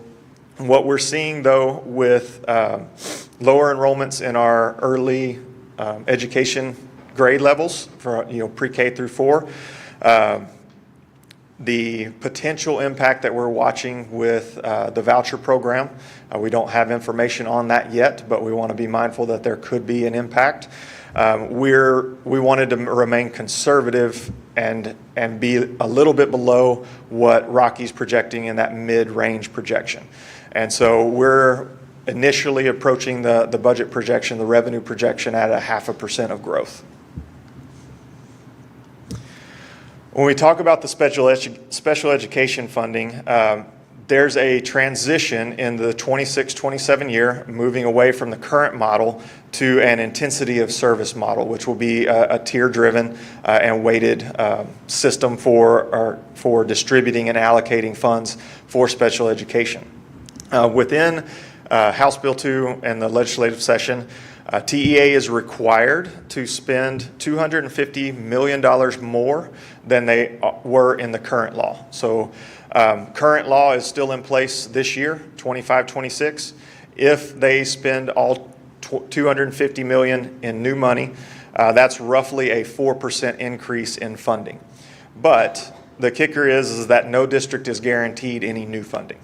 what we're seeing though with lower enrollments in our early education grade levels for pre-K through 4, the potential impact that we're watching with the voucher program. We don't have information on that yet, but we want to be mindful that there could be an impact. We wanted to remain conservative and be a little bit below what Rocky's projecting in that mid-range projection. And so we're initially approaching the budget projection, the revenue projection, at 0.5% of growth. When we talk about the special education funding, there's a transition in the 26-27 year, moving away from the current model to an intensity of service model, which will be a tier-driven and weighted system for distributing and allocating funds for special education. Within House Bill 2 and the legislative session, TEA is required to spend $250 million more than they were in the current law. So current law is still in place this year, 25-26. If they spend all $250 million in new money, that's roughly a 4% increase in funding. But the kicker is that no district is guaranteed any new funding.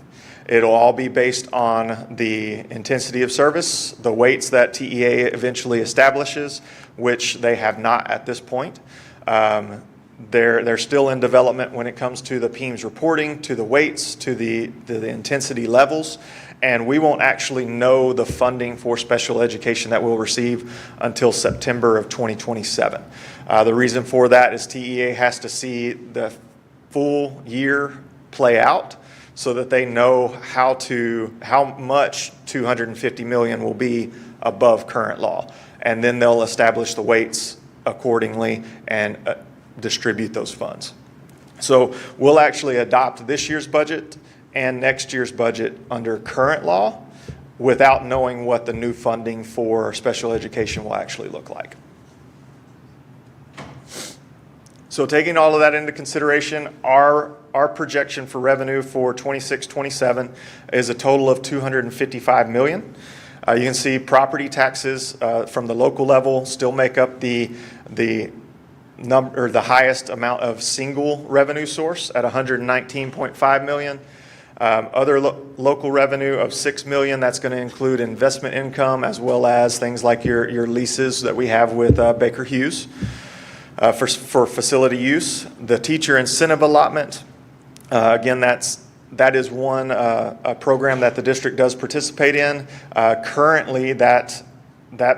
It'll all be based on the intensity of service, the weights that TEA eventually establishes, which they have not at this point. They're still in development when it comes to the PEAMS reporting, to the weights, to the intensity levels, and we won't actually know the funding for special education that we'll receive until September of 2027. The reason for that is TEA has to see the full year play out, so that they know how much $250 million will be above current law. And then they'll establish the weights accordingly and distribute those funds. So we'll actually adopt this year's budget and next year's budget under current law without knowing what the new funding for special education will actually look like. So taking all of that into consideration, our projection for revenue for 26-27 is a total of $255 million. You can see property taxes from the local level still make up the highest amount of single revenue source at $119.5 million. Other local revenue of $6 million, that's going to include investment income as well as things like your leases that we have with Baker Hughes. For facility use, the teacher incentive allotment, again, that is one a program that the district does participate in. Currently, that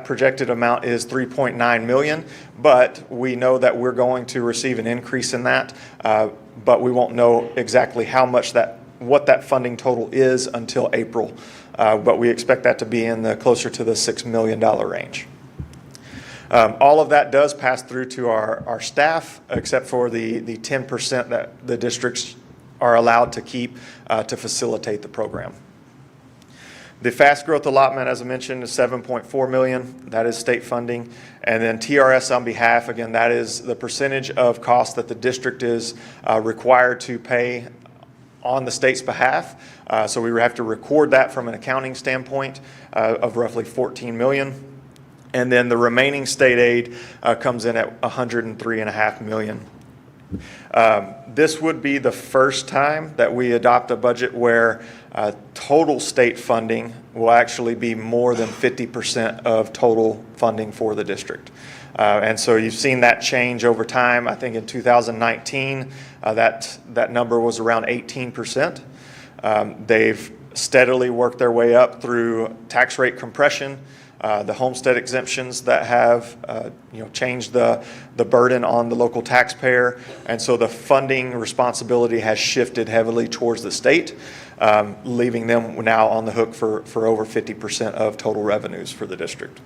projected amount is $3.9 million, but we know that we're going to receive an increase in that, but we won't know exactly how much that what that funding total is until April, but we expect that to be in the closer to the $6 million range. All of that does pass through to our staff, except for the 10% that the districts are allowed to keep to facilitate the program. The fast growth allotment, as I mentioned, is $7.4 million. That is state funding. And then TRS on behalf, again, that is the percentage of cost that the district is required to pay on the state's behalf. So we have to record that from an accounting standpoint of roughly $14 million. And then the remaining state aid comes in at $103.5 million. This would be the first time that we adopt a budget where total state funding will actually be more than 50% of total funding for the district. And so you've seen that change over time. I think in 2019, that number was around 18%. They've steadily worked their way up through tax rate compression, the homestead exemptions that have changed the burden on the local taxpayer, and so the funding responsibility has shifted heavily towards the state, leaving them now on the hook for over 50% of total revenues for the district.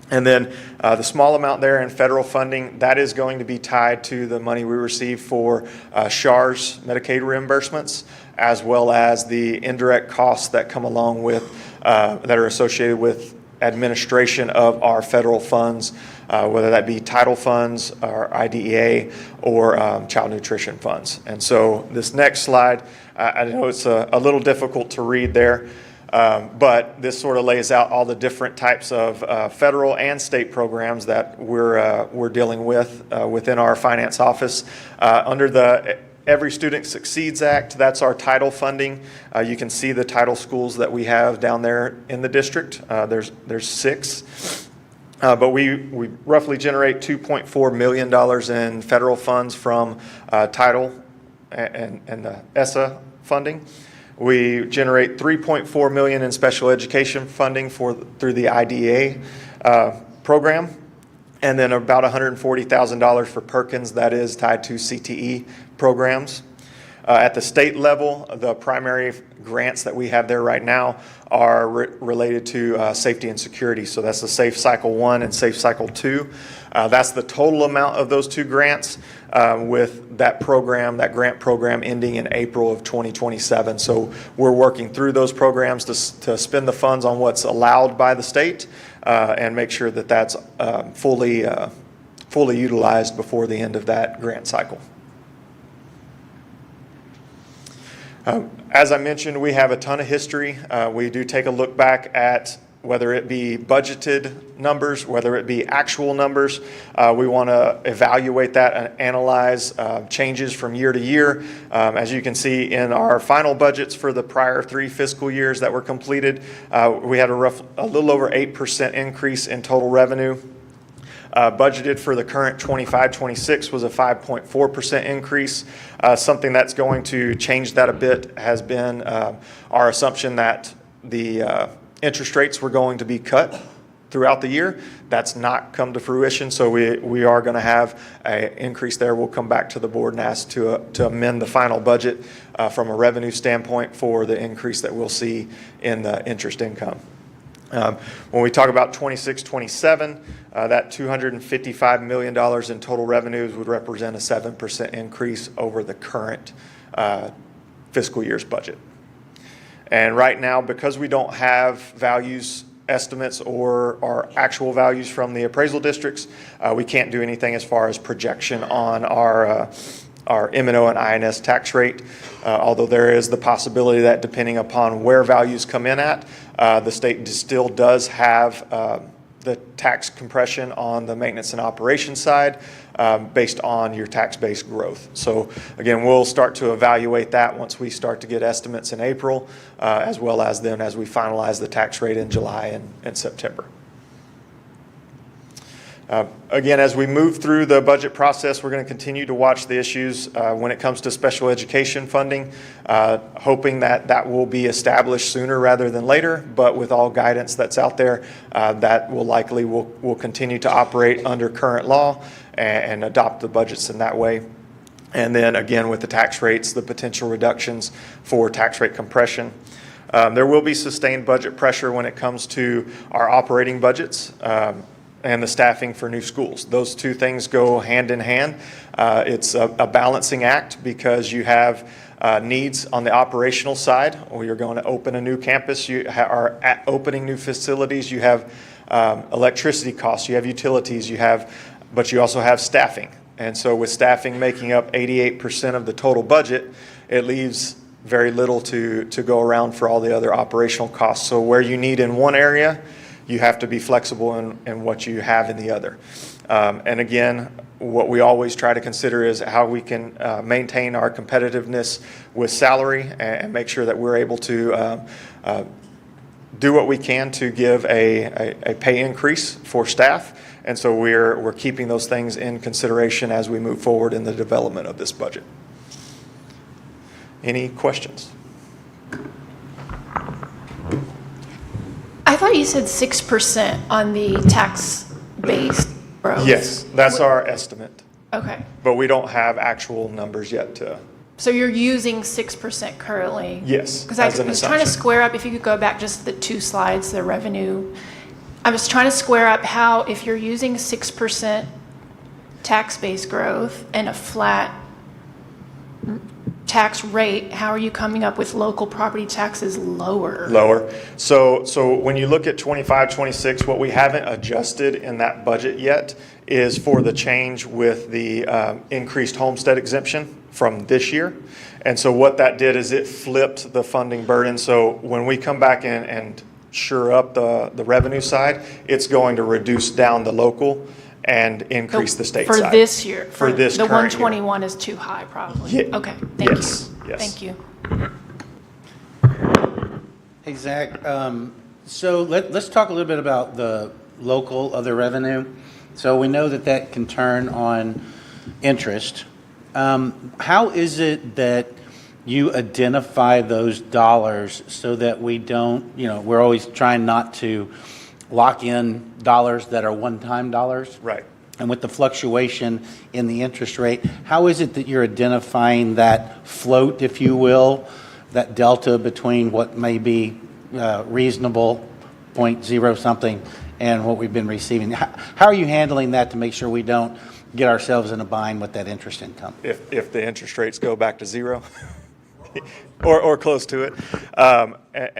And then the small amount there in federal funding, that is going to be tied to the money we receive for SHARS Medicaid reimbursements, as well as the indirect costs that come along with, that are associated with administration of our federal funds, whether that be title funds or IDEA or child nutrition funds. And so this next slide, I know it's a little difficult to read there, but this sort of lays out all the different types of federal and state programs that we're dealing with within our finance office. Under the Every Student Succeeds Act, that's our title funding. You can see the title schools that we have down there in the district. There's 6. But we roughly generate $2.4 million in federal funds from title and the ESSA funding. We generate $3.4 million in special education funding through the IDEA program, and then about $140,000 for Perkins that is tied to CTE programs. At the state level, the primary grants that we have there right now are related to safety and security. So that's the Safe Cycle 1 and Safe Cycle 2. That's the total amount of those 2 grants, with that grant program ending in April of 2027. So we're working through those programs to spend the funds on what's allowed by the state and make sure that that's fully utilized before the end of that grant cycle. As I mentioned, we have a ton of history. We do take a look back at whether it be budgeted numbers, whether it be actual numbers. We want to evaluate that and analyze changes from year to year. As you can see in our final budgets for the prior 3 fiscal years that were completed, we had a little over 8% increase in total revenue. Budgeted for the current 25-26 was a 5.4% increase. Something that's going to change that a bit has been our assumption that the interest rates were going to be cut throughout the year. That's not come to fruition, so we are going to have an increase there. We'll come back to the board and ask to amend the final budget from a revenue standpoint for the increase that we'll see in the interest income. When we talk about 26-27, that $255 million in total revenues would represent a 7% increase over the current fiscal year's budget. And right now, because we don't have values estimates or our actual values from the appraisal districts, we can't do anything as far as projection on our M&O and INS tax rate, although there is the possibility that depending upon where values come in at, the state still does have the tax compression on the maintenance and operations side based on your tax-based growth. So again, we'll start to evaluate that once we start to get estimates in April, as well as then as we finalize the tax rate in July and September. Again, as we move through the budget process, we're going to continue to watch the issues when it comes to special education funding, hoping that will be established sooner rather than later. But with all guidance that's out there, that will continue to operate under current law and adopt the budgets in that way. And then again, with the tax rates, the potential reductions for tax rate compression. There will be sustained budget pressure when it comes to our operating budgets and the staffing for new schools. Those two things go hand in hand. It's a balancing act because you have needs on the operational side, or you're going to open a new campus, you are opening new facilities, you have electricity costs, you have utilities, but you also have staffing. And so with staffing making up 88% of the total budget, it leaves very little to go around for all the other operational costs. So where you need in one area, you have to be flexible in what you have in the other. And again, what we always try to consider is how we can maintain our competitiveness with salary and make sure that we're able to do what we can to give a pay increase for staff. And so we're keeping those things in consideration as we move forward in the development of this budget. Any questions? I thought you said 6% on the tax base growth. Yes, that's our estimate, Okay. but we don't have actual numbers yet to, So you're using 6% currently? yes, Because I as an was trying to assumption. square up, if you could go back just the 2 slides, the revenue. I was trying to square up how, if you're using 6% tax base growth and a flat tax rate, how are you coming up with local property taxes lower? Lower. So when you look at 25, 26, what we haven't adjusted in that budget yet is for the change with the increased homestead exemption from this year. And so what that did is it flipped the funding burden. So when we come back in and sure up the revenue side, it's going to reduce down the local and increase the state For side. this year? For this The current year. 121 is too high, probably? Yeah. Okay, thank you. Yes, yes. Thank you. Hey, Zach, so let's talk a little bit about the local other revenue. So we know that can turn on interest. How is it that you identify those dollars so that we don't, we're always trying not to lock in dollars that are one-time dollars? Right. And with the fluctuation in the interest rate, how is it that you're identifying that float, if you will, that delta between what may be reasonable, 0.0 something, and what we've been receiving? How are you handling that to make sure we don't get ourselves in a bind with that interest income? If the interest rates go back to zero or close to it.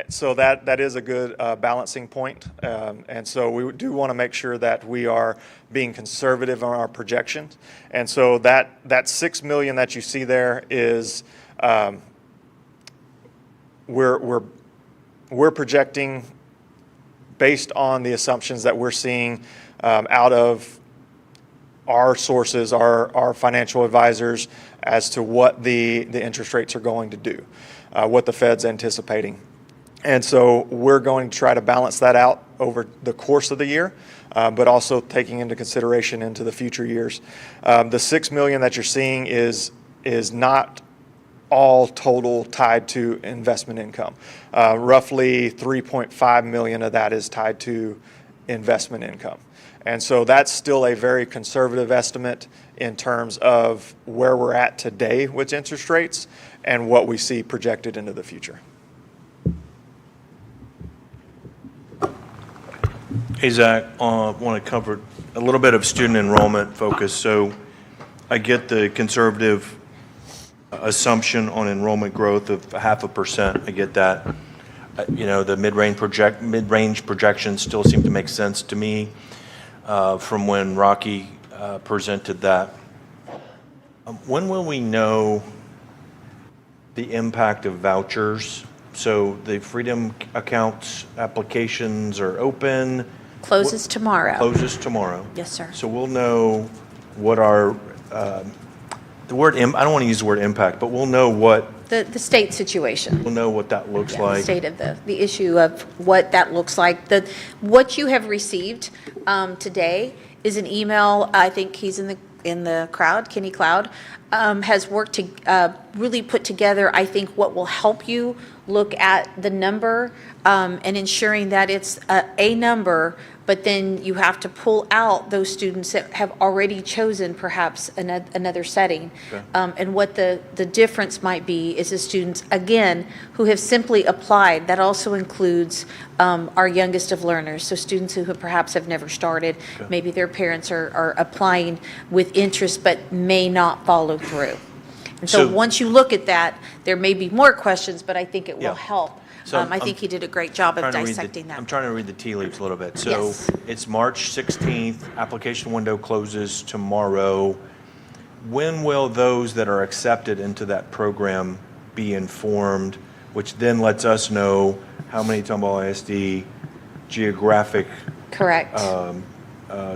So that is a good balancing point. And so we do want to make sure that we are being conservative on our projections. And so that $6 million that you see there is we're projecting based on the assumptions that we're seeing out of our sources, our financial advisors, as to what the interest rates are going to do, what the Fed's anticipating. And so we're going to try to balance that out over the course of the year, but also taking into consideration into the future years. The $6 million that you're seeing is not all total tied to investment income. Roughly $3.5 million of that is tied to investment income. And so that's still a very conservative estimate in terms of where we're at today with interest rates and what we see projected into the future. Hey, Zach, want to cover a little bit of student enrollment focus. So I get the conservative assumption on enrollment growth of 0.5%. I get that. The mid-range projections still seem to make sense to me from when Rocky presented that. When will we know the impact of vouchers? So the Freedom Accounts applications are open. Closes tomorrow. Closes tomorrow. Yes, sir. So we'll know what our, the word, I don't want to use the word impact, but we'll know what, The state situation. we'll know what that looks Yeah, the like. state of the issue of what that looks like. What you have received today is an email. I think he's in the crowd, Kenny Cloud, has worked to really put together, I think, what will help you look at the number and ensuring that it's a number, but then you have to pull out those students that have already chosen perhaps another setting. Okay. And what the difference might be is the students, again, who have simply applied. That also includes our youngest of learners, so students who perhaps have never started. Okay. Maybe their parents are applying with interest but may not follow through. And so So- once you look at that, there may be more questions, but I think it will Yeah. help. So I think he did a great job of Trying to read the- dissecting that. I'm trying to read the tea leaves a little bit. So Yes. it's March 16th, application window closes tomorrow. When will those that are accepted into that program be informed, which then lets us know how many Tomball ISD geographic Correct.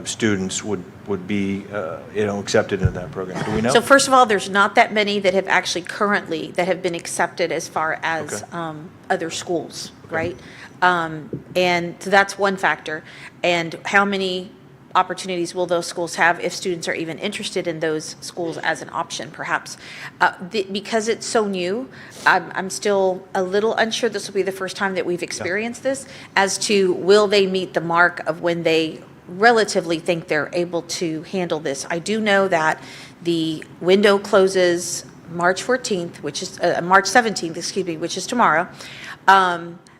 students would be, accepted into that program? Do we know? So first of all, there's not that many that have actually currently, that have been accepted as far as Okay. other schools, right? And so that's one factor. And how many opportunities will those schools have if students are even interested in those schools as an option, perhaps? Because it's so new, I'm still a little unsure, this will be the first time that we've experienced this, as to will they meet the mark of when they relatively think they're able to handle this. I do know that the window closes March 14th, which is, March 17th, excuse me, which is tomorrow.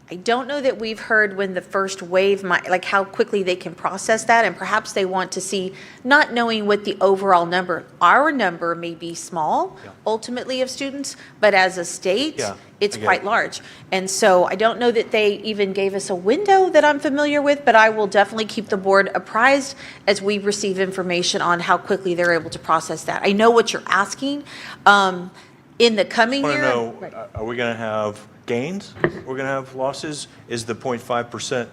I don't know that we've heard when the first wave might, like how quickly they can process that, and perhaps they want to see, not knowing what the overall number, our number may be small ultimately of students, but as a state, Yeah, it's I get quite it. large. And so I don't know that they even gave us a window that I'm familiar with, but I will definitely keep the board apprised as we receive information on how quickly they're able to process that. I know what you're asking. In the coming I want year. to know, are we going to have gains? We're going to have losses? Is the 0.5%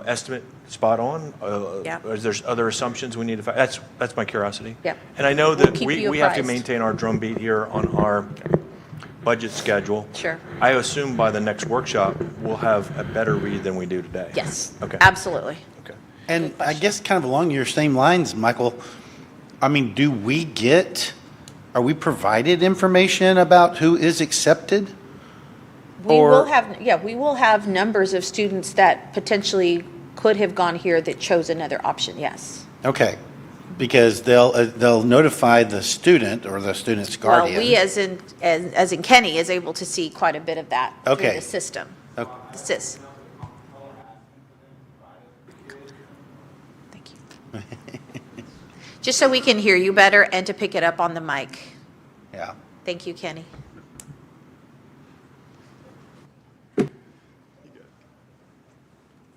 estimate spot on? Yeah. Or is there other assumptions we need to, that's my curiosity. Yeah. And I know We'll that keep we you have to apprised. maintain our drumbeat here on our budget schedule. Sure. I assume by the next workshop, we'll have a better read than we do today. Yes. Okay. Absolutely. Okay. And I guess kind of along your same lines, Michael, I mean, are we provided information about who is accepted? We Or- will have, we will have numbers of students that potentially could have gone here that chose another option, yes. Okay, because they'll notify the student or the student's guardian. Well, we as in Kenny is able to see quite a bit of that through Okay. the system. Okay. The SIS. Thank you. Just so we can hear you better and to pick it up on the mic. Yeah. Thank you, Kenny.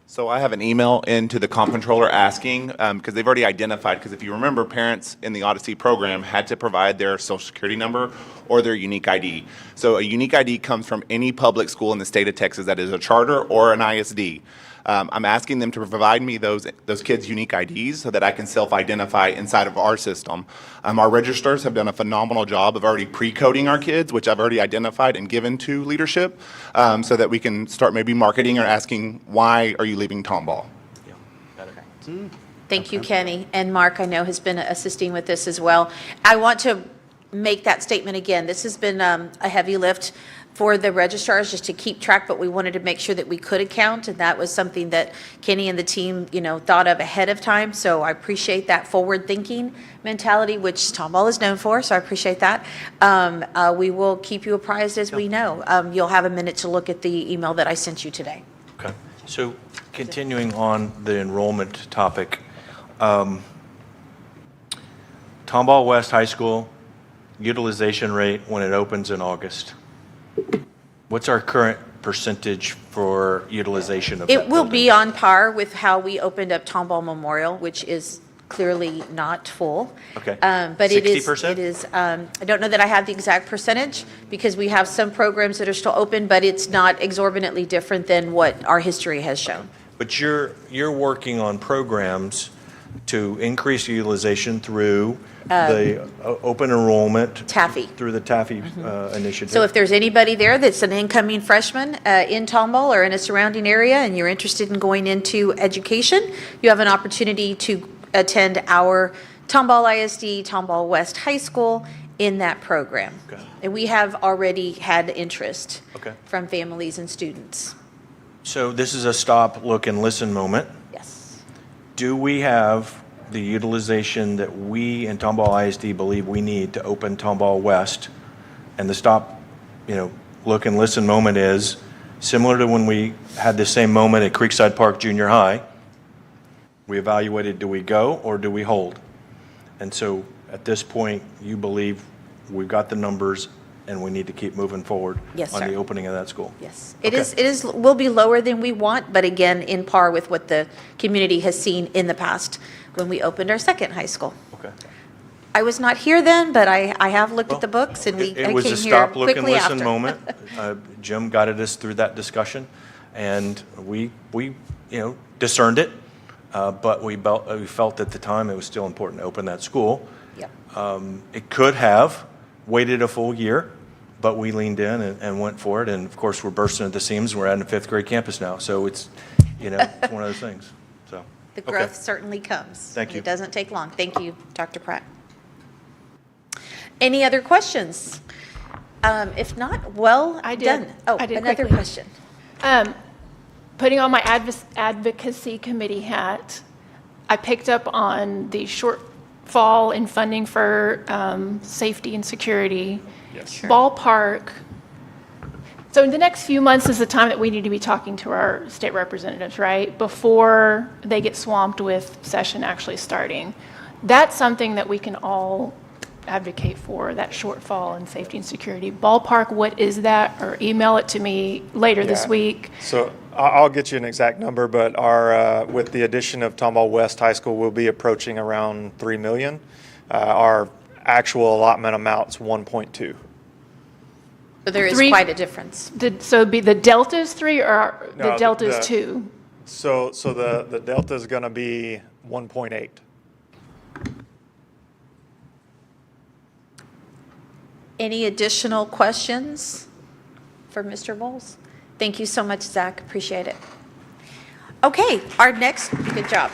So I have an email into the comptroller asking, because they've already identified, because if you remember, parents in the Odyssey program had to provide their social security number or their unique ID. So a unique ID comes from any public school in the state of Texas that is a charter or an ISD. I'm asking them to provide me those kids' unique IDs so that I can self-identify inside of our system. Our registrars have done a phenomenal job of already pre-coding our kids, which I've already identified and given to leadership, so that we can start maybe marketing or asking, why are you leaving Tomball? Thank you, Kenny. And Mark, I know, has been assisting with this as well. I want to make that statement again. This has been a heavy lift for the registrars just to keep track, but we wanted to make sure that we could account, and that was something that Kenny and the team, thought of ahead of time. So I appreciate that forward-thinking mentality, which Tomball is known for, so I appreciate that. We will keep you apprised as we know. You'll have a minute to look at the email that I sent you today. Okay. So continuing on the enrollment topic, Tomball West High School utilization rate when it opens in August. What's our current percentage for utilization of that It will building? be on par with how we opened up Tomball Memorial, which is clearly not full. Okay. But it is, 60%? I don't know that I have the exact percentage because we have some programs that are still open, but it's not exorbitantly different than what our history has shown. But you're working on programs to increase utilization through the open enrollment. Taffy. Through the Taffy initiative. So if there's anybody there that's an incoming freshman in Tomball or in a surrounding area and you're interested in going into education, you have an opportunity to attend our Tomball ISD, Tomball West High School, in that program. Okay. And we have already had interest Okay. from families and students. So this is a stop, look, and listen moment. Yes. Do we have the utilization that we in Tomball ISD believe we need to open Tomball West? And the stop, look and listen moment is similar to when we had the same moment at Creekside Park Junior High. We evaluated, do we go or do we hold? And so at this point, you believe we've got the numbers and we need to keep moving forward Yes, on sir. the opening of that school? Yes. Okay. It is, will be lower than we want, but again, in par with what the community has seen in the past when we opened our second high school. Okay. I was not here then, but I have looked at the books and I It was a came here stop, look, and quickly listen after. moment. Jim guided us through that discussion, and we discerned it, but we felt at the time it was still important to open that school. Yep. It could have waited a full year, but we leaned in and went for it, and of course, we're bursting at the seams. We're at a fifth grade campus now, so it's it's one of those things. So The okay. growth certainly comes. Thank you. It doesn't take long. Thank you, Dr. Pratt. Any other questions? If not, well I did. done. Oh, I did another quickly. question. Putting on my advocacy committee hat, I picked up on the shortfall in funding for safety and security. Yes. Ballpark. So in the next few months is the time that we need to be talking to our state representatives, right? Before they get swamped with session actually starting. That's something that we can all advocate for, that shortfall in safety and security. Ballpark, what is that? Or email it to me later this Yeah. week. So I'll get you an exact number, but our, with the addition of Tomball West High School, we'll be approaching around 3 million. Our actual allotment amount's 1.2. So there is Three- quite a difference. So it'd be the delta is 3 or the No, delta is the- 2? So the delta is going to be 1.8. Any additional questions for Mr. Bowles? Thank you so much, Zach. Appreciate it. Okay, our next, good job.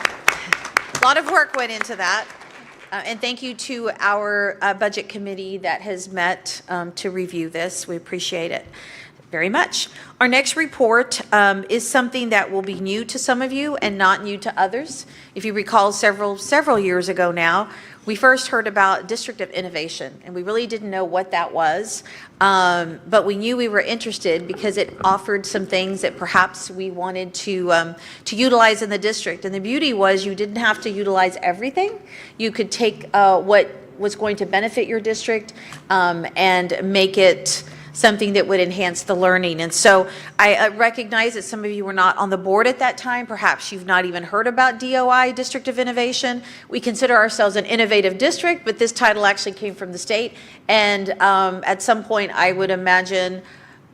A lot of work went into that. And thank you to our budget committee that has met to review this. We appreciate it very much. Our next report is something that will be new to some of you and not new to others. If you recall, several years ago now, we first heard about District of Innovation, and we really didn't know what that was, but we knew we were interested because it offered some things that perhaps we wanted to utilize in the district. And the beauty was you didn't have to utilize everything. You could take what was going to benefit your district and make it something that would enhance the learning. And so I recognize that some of you were not on the board at that time. Perhaps you've not even heard about DOI, District of Innovation. We consider ourselves an innovative district, but this title actually came from the state. And at some point, I would imagine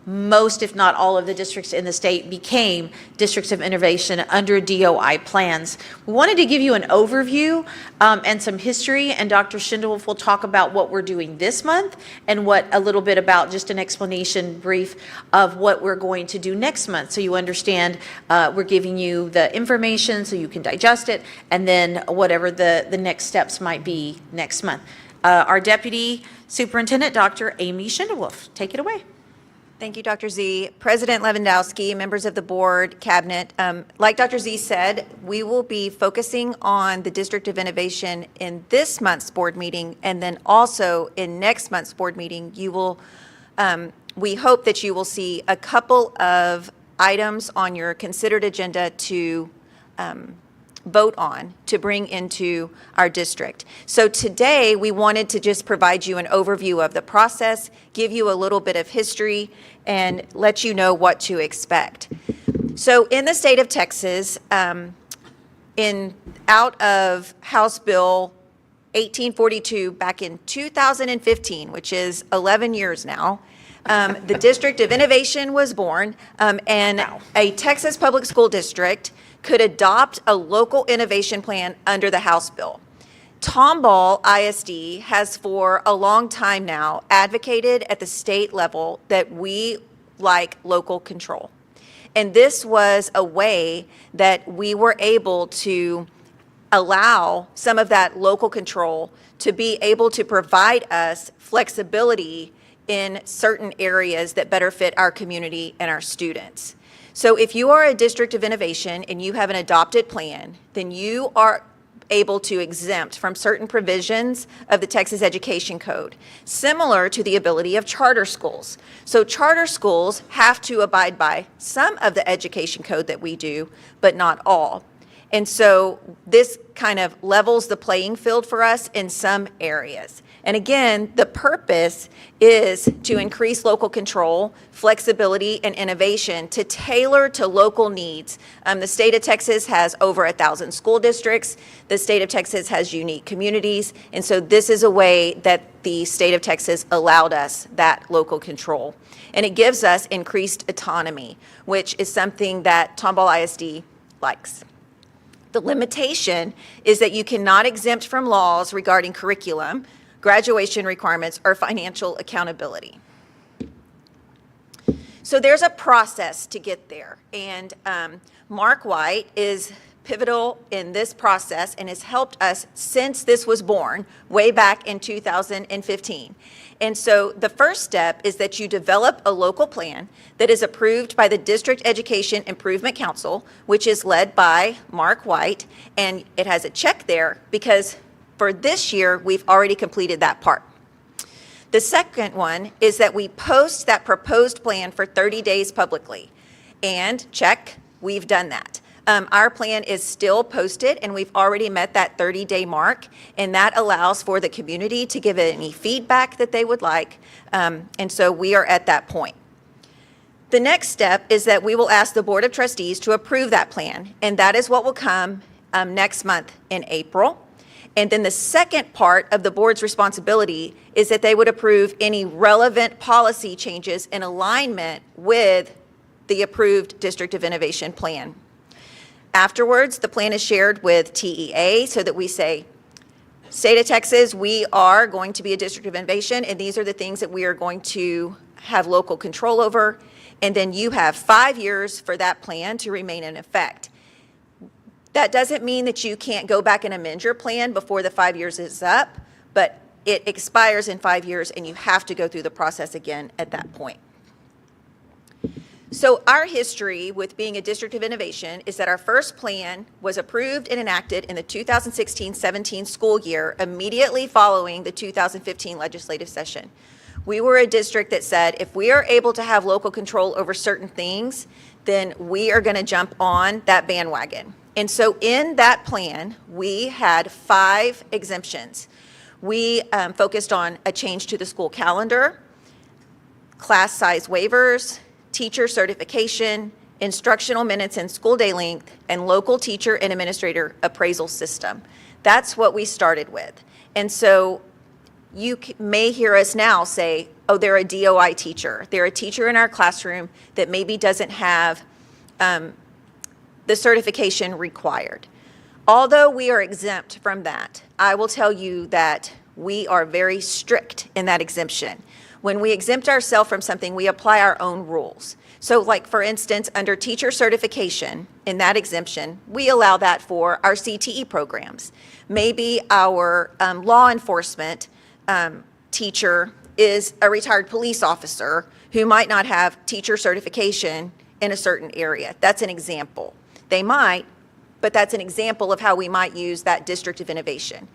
most, if not all, of the districts in the state became districts of innovation under DOI plans. We wanted to give you an overview and some history, and Dr. Schindewolf will talk about what we're doing this month and a little bit about just an explanation brief of what we're going to do next month, so you understand we're giving you the information so you can digest it, and then whatever the next steps might be next month. Our Deputy Superintendent, Dr. Amy Schindewolf, take it away. Thank you, Dr. Z. President Lewandowski, members of the board, cabinet. Like Dr. Z said, we will be focusing on the District of Innovation in this month's board meeting, and then also in next month's board meeting, we hope that you will see a couple of items on your considered agenda to vote on to bring into our district. So today, we wanted to just provide you an overview of the process, give you a little bit of history, and let you know what to expect. So in the state of Texas, out of House Bill 1842 back in 2015, which is 11 years now, the District of Innovation was born, and a Texas public school district could adopt a local innovation plan under the House bill. Tomball ISD has for a long time now advocated at the state level that we like local control. And this was a way that we were able to allow some of that local control to be able to provide us flexibility in certain areas that better fit our community and our students. So if you are a district of innovation and you have an adopted plan, then you are able to exempt from certain provisions of the Texas Education Code, similar to the ability of charter schools. So charter schools have to abide by some of the education code that we do, but not all. And so this kind of levels the playing field for us in some areas. And again, the purpose is to increase local control, flexibility, and innovation to tailor to local needs. The state of Texas has over 1,000 school districts. The state of Texas has unique communities. And so this is a way that the state of Texas allowed us that local control. And it gives us increased autonomy, which is something that Tomball ISD likes. The limitation is that you cannot exempt from laws regarding curriculum, graduation requirements, or financial accountability. So there's a process to get there, and Mark White is pivotal in this process and has helped us since this was born way back in 2015. And so the first step is that you develop a local plan that is approved by the District Education Improvement Council, which is led by Mark White, and it has a check there because for this year, we've already completed that part. The second one is that we post that proposed plan for 30 days publicly, and check, we've done that. Our plan is still posted, and we've already met that 30-day mark, and that allows for the community to give it any feedback that they would like, and so we are at that point. The next step is that we will ask the Board of Trustees to approve that plan, and that is what will come next month in April. And then the second part of the board's responsibility is that they would approve any relevant policy changes in alignment with the approved District of Innovation plan. Afterwards, the plan is shared with TEA so that we say, State of Texas, we are going to be a District of Innovation, and these are the things that we are going to have local control over. And then you have 5 years for that plan to remain in effect. That doesn't mean that you can't go back and amend your plan before the 5 years is up, but it expires in 5 years, and you have to go through the process again at that point. So our history with being a District of Innovation is that our first plan was approved and enacted in the 2016-17 school year, immediately following the 2015 legislative session. We were a district that said, if we are able to have local control over certain things, then we are going to jump on that bandwagon. And so in that plan, we had 5 exemptions. We focused on a change to the school calendar, class size waivers, teacher certification, instructional minutes and school day length, and local teacher and administrator appraisal system. That's what we started with. And so you may hear us now say, oh, they're a DOI teacher. They're a teacher in our classroom that maybe doesn't have the certification required. Although we are exempt from that, I will tell you that we are very strict in that exemption. When we exempt ourselves from something, we apply our own rules. So like, for instance, under teacher certification, in that exemption, we allow that for our CTE programs. Maybe our law enforcement teacher is a retired police officer who might not have teacher certification in a certain area. That's an example. They might, but that's an example of how we might use that District of Innovation.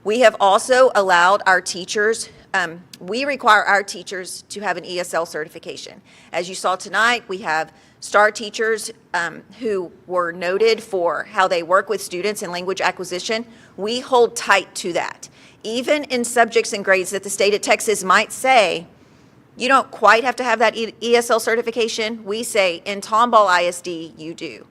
We have also allowed our teachers, we require our teachers to have an ESL certification. As you saw tonight, we have STAR teachers who were noted for how they work with students in language acquisition. We hold tight to that. Even in subjects and grades that the state of Texas might say, you don't quite have to have that ESL certification, we say in Tomball ISD, you do.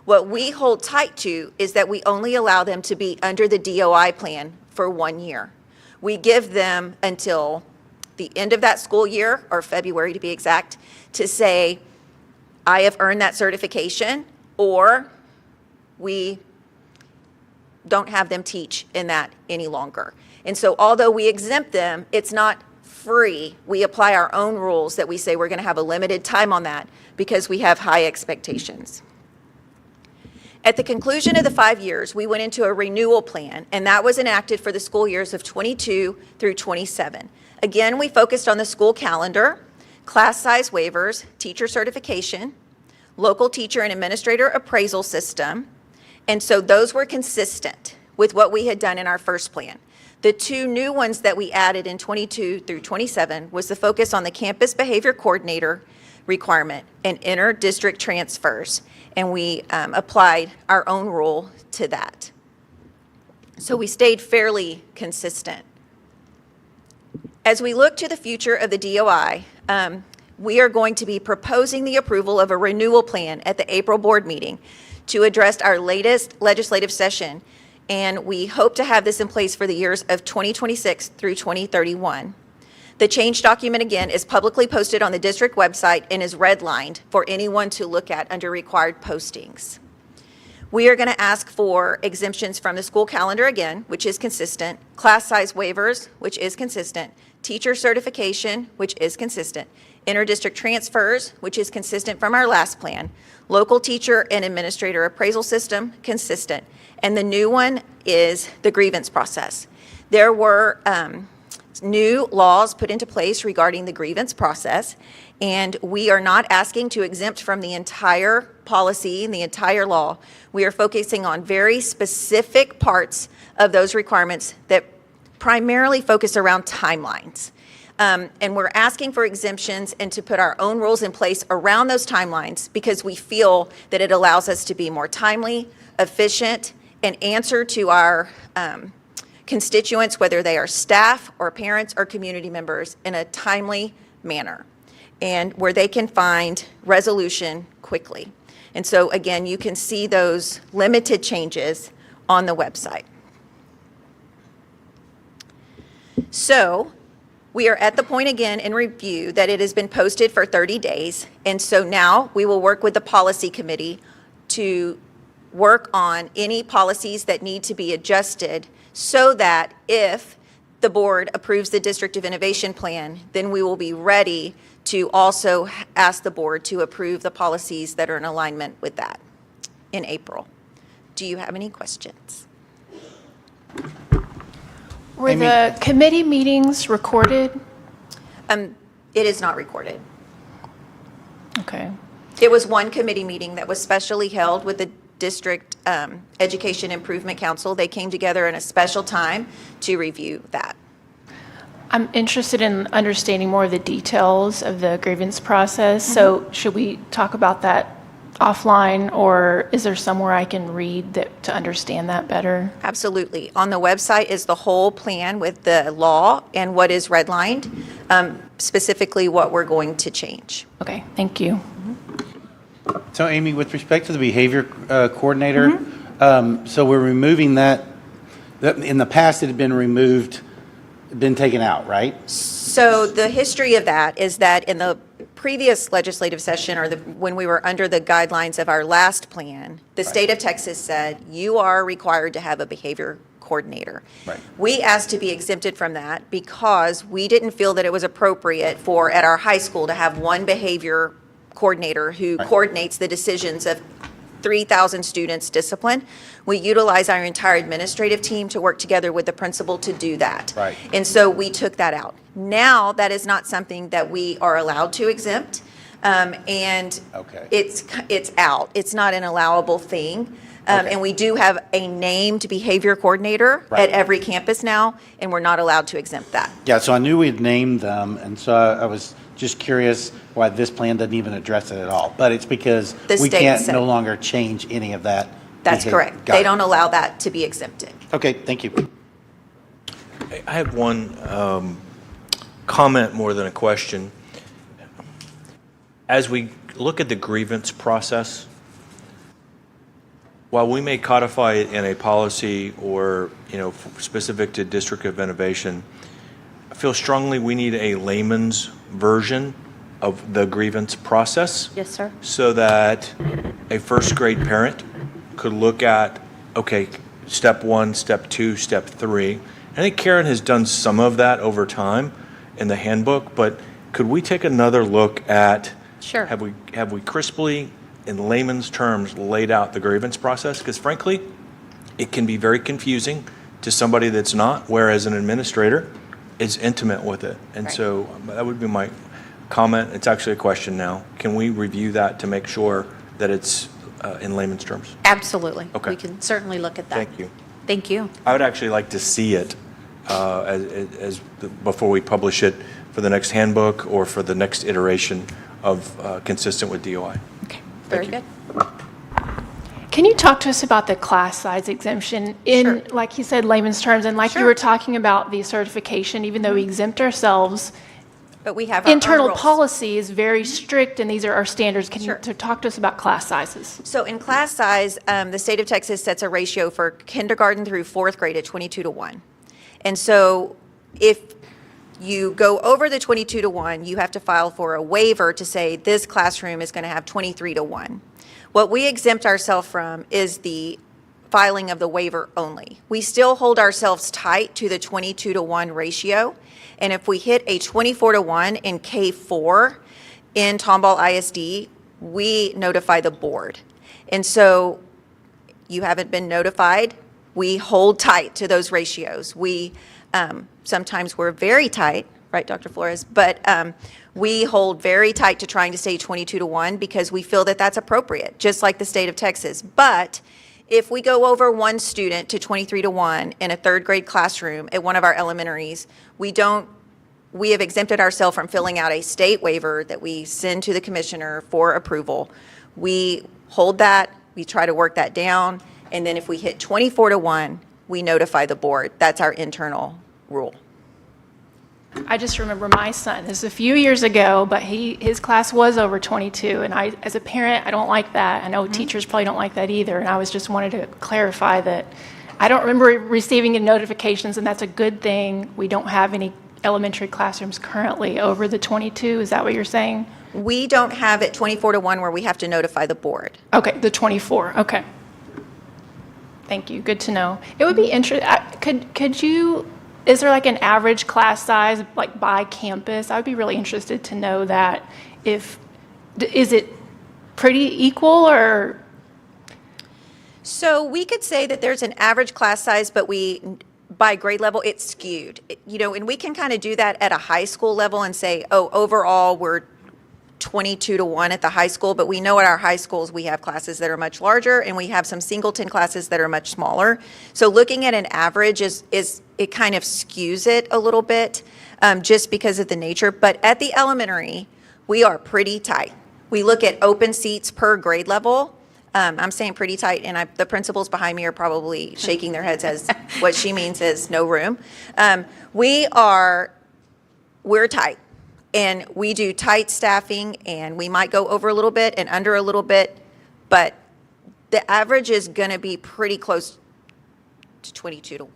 What we hold tight to is that we only allow them to be under the DOI plan for 1 year. We give them until the end of that school year, or February to be exact, to say, I have earned that certification, or we don't have them teach in that any longer. And so although we exempt them, it's not free. We apply our own rules that we say we're going to have a limited time on that because we have high expectations. At the conclusion of the 5 years, we went into a renewal plan, and that was enacted for the school years of 22 through 27. Again, we focused on the school calendar, class size waivers, teacher certification, local teacher and administrator appraisal system, and so those were consistent with what we had done in our first plan. The two new ones that we added in 22 through 27 was the focus on the campus behavior coordinator requirement and inter-district transfers, and we applied our own rule to that. So we stayed fairly consistent. As we look to the future of the DOI, we are going to be proposing the approval of a renewal plan at the April board meeting to address our latest legislative session, and we hope to have this in place for the years of 2026 through 2031. The change document, again, is publicly posted on the district website and is redlined for anyone to look at under required postings. We are going to ask for exemptions from the school calendar again, which is consistent, class size waivers, which is consistent, teacher certification, which is consistent, inter-district transfers, which is consistent from our last plan, local teacher and administrator appraisal system, consistent, and the new one is the grievance process. There were new laws put into place regarding the grievance process, and we are not asking to exempt from the entire policy and the entire law. We are focusing on very specific parts of those requirements that primarily focus around timelines. And we're asking for exemptions and to put our own rules in place around those timelines because we feel that it allows us to be more timely, efficient, and answer to our constituents, whether they are staff or parents or community members, in a timely manner, and where they can find resolution quickly. And so, again, you can see those limited changes on the website. So, we are at the point again in review that it has been posted for 30 days, and so now we will work with the policy committee to work on any policies that need to be adjusted so that if the board approves the District of Innovation Plan, then we will be ready to also ask the board to approve the policies that are in alignment with that in April. Do you have any questions? Were the committee meetings recorded? It is not recorded. Okay. It was one committee meeting that was specially held with the District Education Improvement Council. They came together in a special time to review that. I'm interested in understanding more of the details of the grievance process. So should we talk about that offline, or is there somewhere I can read that to understand that better? Absolutely. On the website is the whole plan with the law and what is redlined, specifically what we're going to change. Okay, thank you. So Amy, with respect to the behavior coordinator, so we're removing that. In the past, it had been removed, been taken out, right? So the history of that is that in the previous legislative session, or when we were under the guidelines of our last plan, the state of Texas said you are required to have a behavior coordinator. Right. We asked to be exempted from that because we didn't feel that it was appropriate for at our high school to have one behavior coordinator who coordinates the decisions of 3,000 students' discipline. We utilize our entire administrative team to work together with the principal to do that. Right. And so we took that out. Now, that is not something that we are allowed to exempt, and Okay. it's out. It's not an allowable thing. Okay. And we do have a named behavior coordinator Right. at every campus now, and we're not allowed to exempt that. Yeah, so I knew we'd named them, and so I was just curious why this plan doesn't even address it at all. But it's because The we state can't said- no longer change any of that. That's behavior. correct. Got They it. don't allow that to be exempted. Okay, thank you. I have one comment more than a question. As we look at the grievance process, while we may codify it in a policy or, specific to District of Innovation, I feel strongly we need a layman's version of the grievance process. Yes, sir. So that a first grade parent could look at, okay, step 1, step 2, step 3. I think Karen has done some of that over time in the handbook, but could we take another look at? Sure. Have we crisply in layman's terms, laid out the grievance process, because frankly, it can be very confusing to somebody that's not, whereas an administrator is intimate with it. And Right. so that would be my comment. It's actually a question now. Can we review that to make sure that it's in layman's terms? Absolutely. Okay. We can certainly look at that. Thank you. Thank you. I would actually like to see it before we publish it for the next handbook or for the next iteration of consistent with DOI. Okay, very you. good. Can you talk to us about the class size exemption in, Sure. like you said, layman's terms, and like you Sure. were talking about the certification, even though we exempt ourselves, But we have our own internal rules. policy is very strict, and these are our standards. Can you Sure. talk to us about class sizes? So in class size, the state of Texas sets a ratio for kindergarten through fourth grade at 22-1. And so if you go over the 22-1, you have to file for a waiver to say this classroom is going to have 23-1. What we exempt ourselves from is the filing of the waiver only. We still hold ourselves tight to the 22-1 ratio. And if we hit a 24-1 in K4 in Tomball ISD, we notify the board. And so you haven't been notified. We hold tight to those ratios. We, sometimes we're very tight, right, Dr. Flores? But we hold very tight to trying to stay 22-1 because we feel that that's appropriate, just like the state of Texas. But if we go over one student to 23-1 in a third grade classroom at one of our elementaries, we have exempted ourselves from filling out a state waiver that we send to the commissioner for approval. We hold that, we try to work that down, and then if we hit 24-1, we notify the board. That's our internal rule. I just remember my son, this is a few years ago, but his class was over 22, and I, as a parent, I don't like that. I know teachers probably don't like that either, and I was just wanted to clarify that I don't remember receiving any notifications, and that's a good thing. We don't have any elementary classrooms currently over the 22. Is that what you're saying? We don't have it 24-1 where we have to notify the board. Okay, the 24, okay. Thank you, good to know. It would be interesting, could you, is there like an average class size, like by campus? I would be really interested to know that is it pretty equal or? So we could say that there's an average class size, but by grade level, it's skewed. And we can kind of do that at a high school level and say, oh, overall, we're 22-1 at the high school, but we know at our high schools, we have classes that are much larger, and we have some singleton classes that are much smaller. So looking at an average it kind of skews it a little bit, just because of the nature. But at the elementary, we are pretty tight. We look at open seats per grade level. I'm saying pretty tight, and the principals behind me are probably shaking their heads as what she means is no room. We're tight, and we do tight staffing, and we might go over a little bit and under a little bit, but the average is going to be pretty close to 22-1.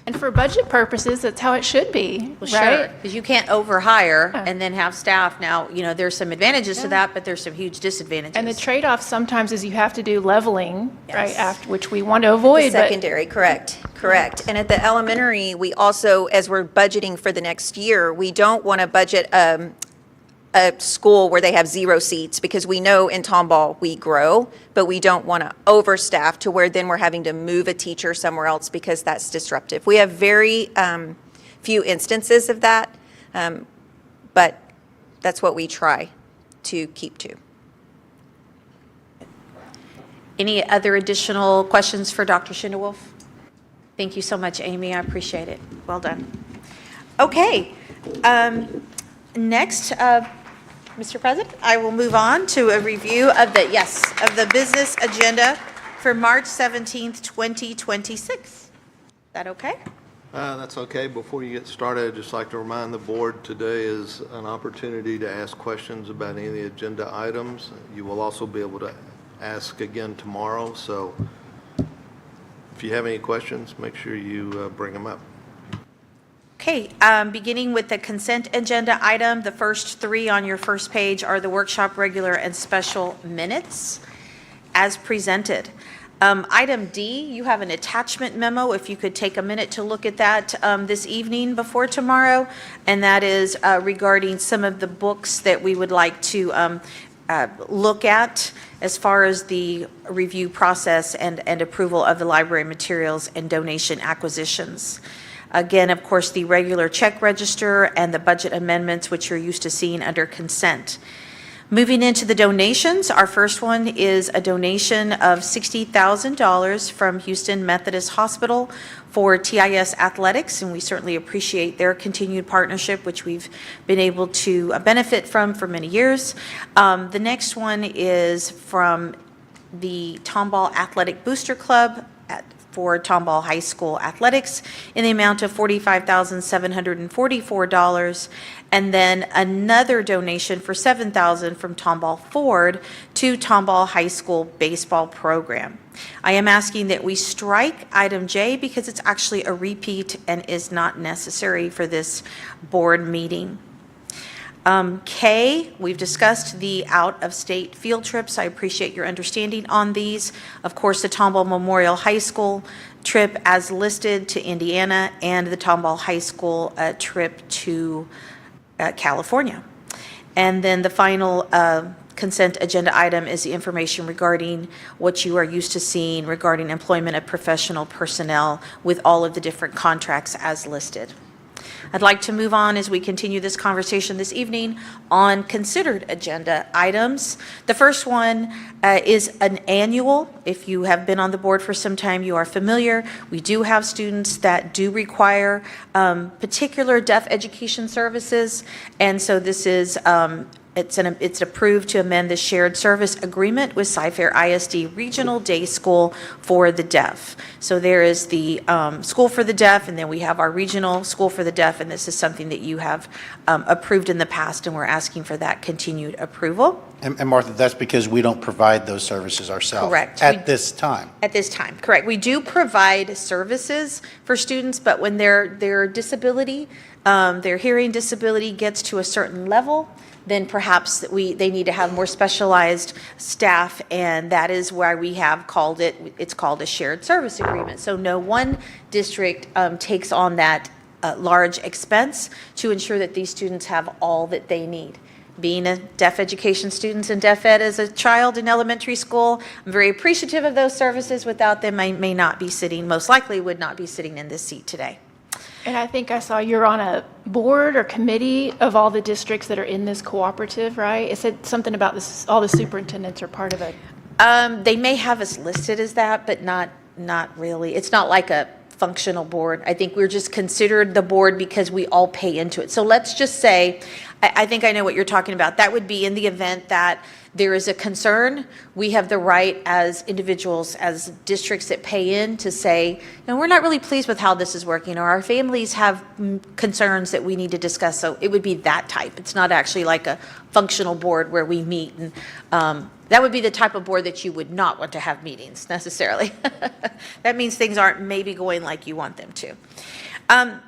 And for budget purposes, that's how it should be, Well, sure, right? because you can't overhire and then have staff. Now, there's some advantages to that, but there's some huge disadvantages. And the trade-off sometimes is you have to do leveling, right, Yes. after, which we want to avoid, but Secondary, correct. And at the elementary, we also, as we're budgeting for the next year, we don't want to budget a school where they have 0 seats, because we know in Tomball we grow, but we don't want to overstaff to where then we're having to move a teacher somewhere else because that's disruptive. We have very few instances of that, but that's what we try to keep to. Any other additional questions for Dr. Schindewolf? Thank you so much, Amy. I appreciate it. Well done. Okay. Next, Mr. President, I will move on to a review of the business agenda for March 17th, 2026. Is that okay? That's okay. Before you get started, I'd just like to remind the board today is an opportunity to ask questions about any of the agenda items. You will also be able to ask again tomorrow, so if you have any questions, make sure you bring them up. Okay, beginning with the consent agenda item, the first 3 on your first page are the workshop regular and special minutes as presented. Item D, you have an attachment memo, if you could take a minute to look at that this evening before tomorrow, and that is regarding some of the books that we would like to look at as far as the review process and approval of the library materials and donation acquisitions. Again, of course, the regular check register and the budget amendments, which you're used to seeing under consent. Moving into the donations, our first one is a donation of $60,000 from Houston Methodist Hospital for TIS Athletics, and we certainly appreciate their continued partnership, which we've been able to benefit from for many years. The next one is from the Tomball Athletic Booster Club for Tomball High School Athletics in the amount of $45,744, and then another donation for $7,000 from Tomball Ford to Tomball High School Baseball Program. I am asking that we strike item J because it's actually a repeat and is not necessary for this board meeting. K, we've discussed the out-of-state field trips. I appreciate your understanding on these. Of course, the Tomball Memorial High School trip as listed to Indiana and the Tomball High School trip to California. And then the final consent agenda item is the information regarding what you are used to seeing regarding employment of professional personnel with all of the different contracts as listed. I'd like to move on as we continue this conversation this evening on considered agenda items. The first one is an annual. If you have been on the board for some time, you are familiar. We do have students that do require particular deaf education services, and so this is it's approved to amend the shared service agreement with Cy-Fair ISD Regional Day School for the Deaf. So there is the School for the Deaf, and then we have our Regional School for the Deaf, and this is something that you have approved in the past, and we're asking for that continued approval. And Martha, that's because we don't provide those services ourselves. Correct. At this time. At this time, correct. We do provide services for students, but when their disability, their hearing disability gets to a certain level, then perhaps they need to have more specialized staff, and that is why we have it's called a shared service agreement. So no one district takes on that large expense to ensure that these students have all that they need. Being a deaf education student and deaf ed as a child in elementary school, I'm very appreciative of those services. Without them, I may not be sitting, most likely would not be sitting in this seat today. And I think I saw you're on a board or committee of all the districts that are in this cooperative, right? It said something about this, all the superintendents are part of it. They may have us listed as that, but not really. It's not like a functional board. I think we're just considered the board because we all pay into it. So let's just say, I think I know what you're talking about. That would be in the event that there is a concern, we have the right as individuals, as districts that pay in to say, we're not really pleased with how this is working, or our families have concerns that we need to discuss. So it would be that type. It's not actually like a functional board where we meet, and that would be the type of board that you would not want to have meetings necessarily. That means things aren't maybe going like you want them to.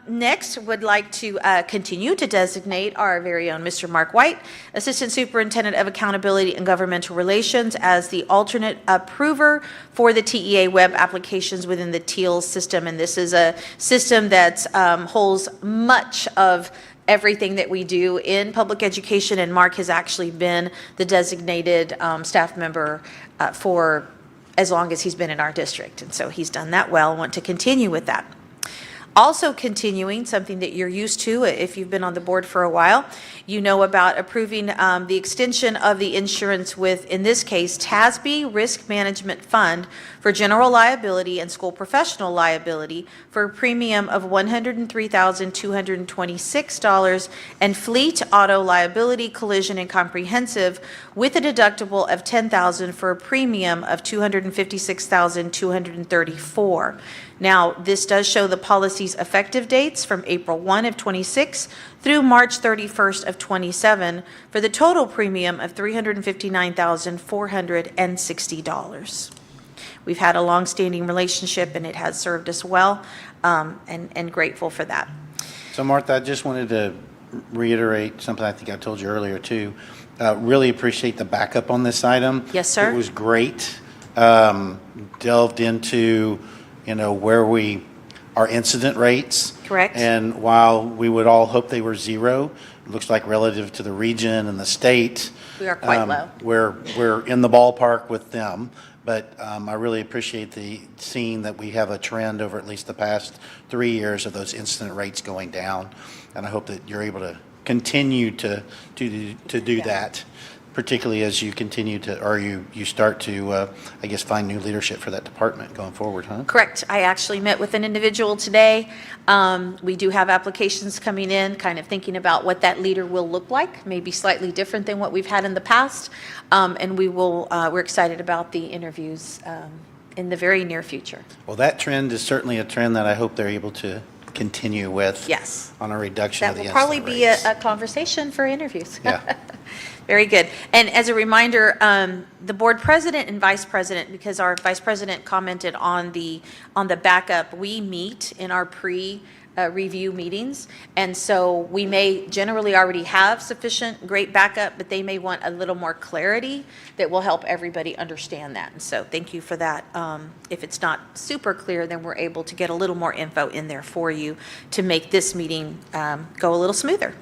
Next, would like to continue to designate our very own Mr. Mark White, Assistant Superintendent of Accountability and Governmental Relations, as the alternate approver for the TEA web applications within the TEAL system. And this is a system that holds much of everything that we do in public education, and Mark has actually been the designated staff member for as long as he's been in our district. And so he's done that well. I want to continue with that. Also continuing, something that you're used to if you've been on the board for a while, you know about approving the extension of the insurance with, in this case, TASB Risk Management Fund for general liability and school professional liability for a premium of $103,226, and fleet auto liability, collision, and comprehensive with a deductible of $10,000 for a premium of $256,234. Now, this does show the policy's effective dates from April 1 of 26 through March 31st of 27 for the total premium of $359,460. We've had a long-standing relationship, and it has served us well, and grateful for that. So Martha, I just wanted to reiterate something I think I told you earlier too. Really appreciate the backup on this item. Yes, sir. It was great. Delved into where our incident rates. Correct. And while we would all hope they were zero, looks like relative to the region and the state. We are quite low. We're in the ballpark with them, but I really appreciate seeing that we have a trend over at least the past 3 years of those incident rates going down, and I hope that you're able to continue to do that, particularly as you continue to, or you start to, I guess, find new leadership for that department going forward, huh? Correct. I actually met with an individual today. We do have applications coming in, kind of thinking about what that leader will look like, maybe slightly different than what we've had in the past. And we're excited about the interviews in the very near future. Well, that trend is certainly a trend that I hope they're able to continue with. Yes. On a reduction of That the will probably incident be rates. a conversation for interviews. Yeah. Very good. And as a reminder, the board president and vice president, because our vice president commented on the backup, we meet in our pre-review meetings. And so we may generally already have sufficient great backup, but they may want a little more clarity that will help everybody understand that. And so thank you for that. If it's not super clear, then we're able to get a little more info in there for you to make this meeting go a little smoother.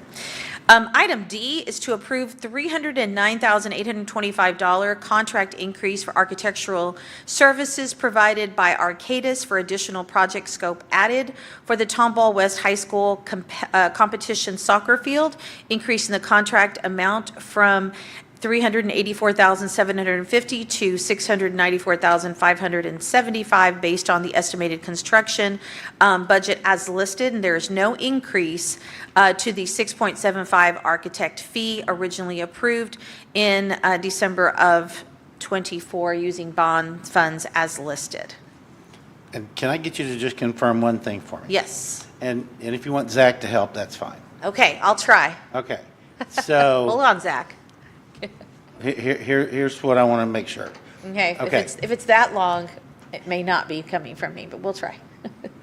Item D is to approve $309,825 contract increase for architectural services provided by Arcadis for additional project scope added for the Tomball West High School competition soccer field, increasing the contract amount from $384,750 to $694,575 based on the estimated construction budget as listed, and there is no increase to the 6.75 architect fee originally approved in December of '24 using bond funds as listed. And can I get you to just confirm one thing for me? Yes. And if you want Zach to help, that's fine. Okay, I'll try. Okay. So. Hold on, Zach. Here's what I want to make sure. Okay, Okay. if it's that long, it may not be coming from me, but we'll try.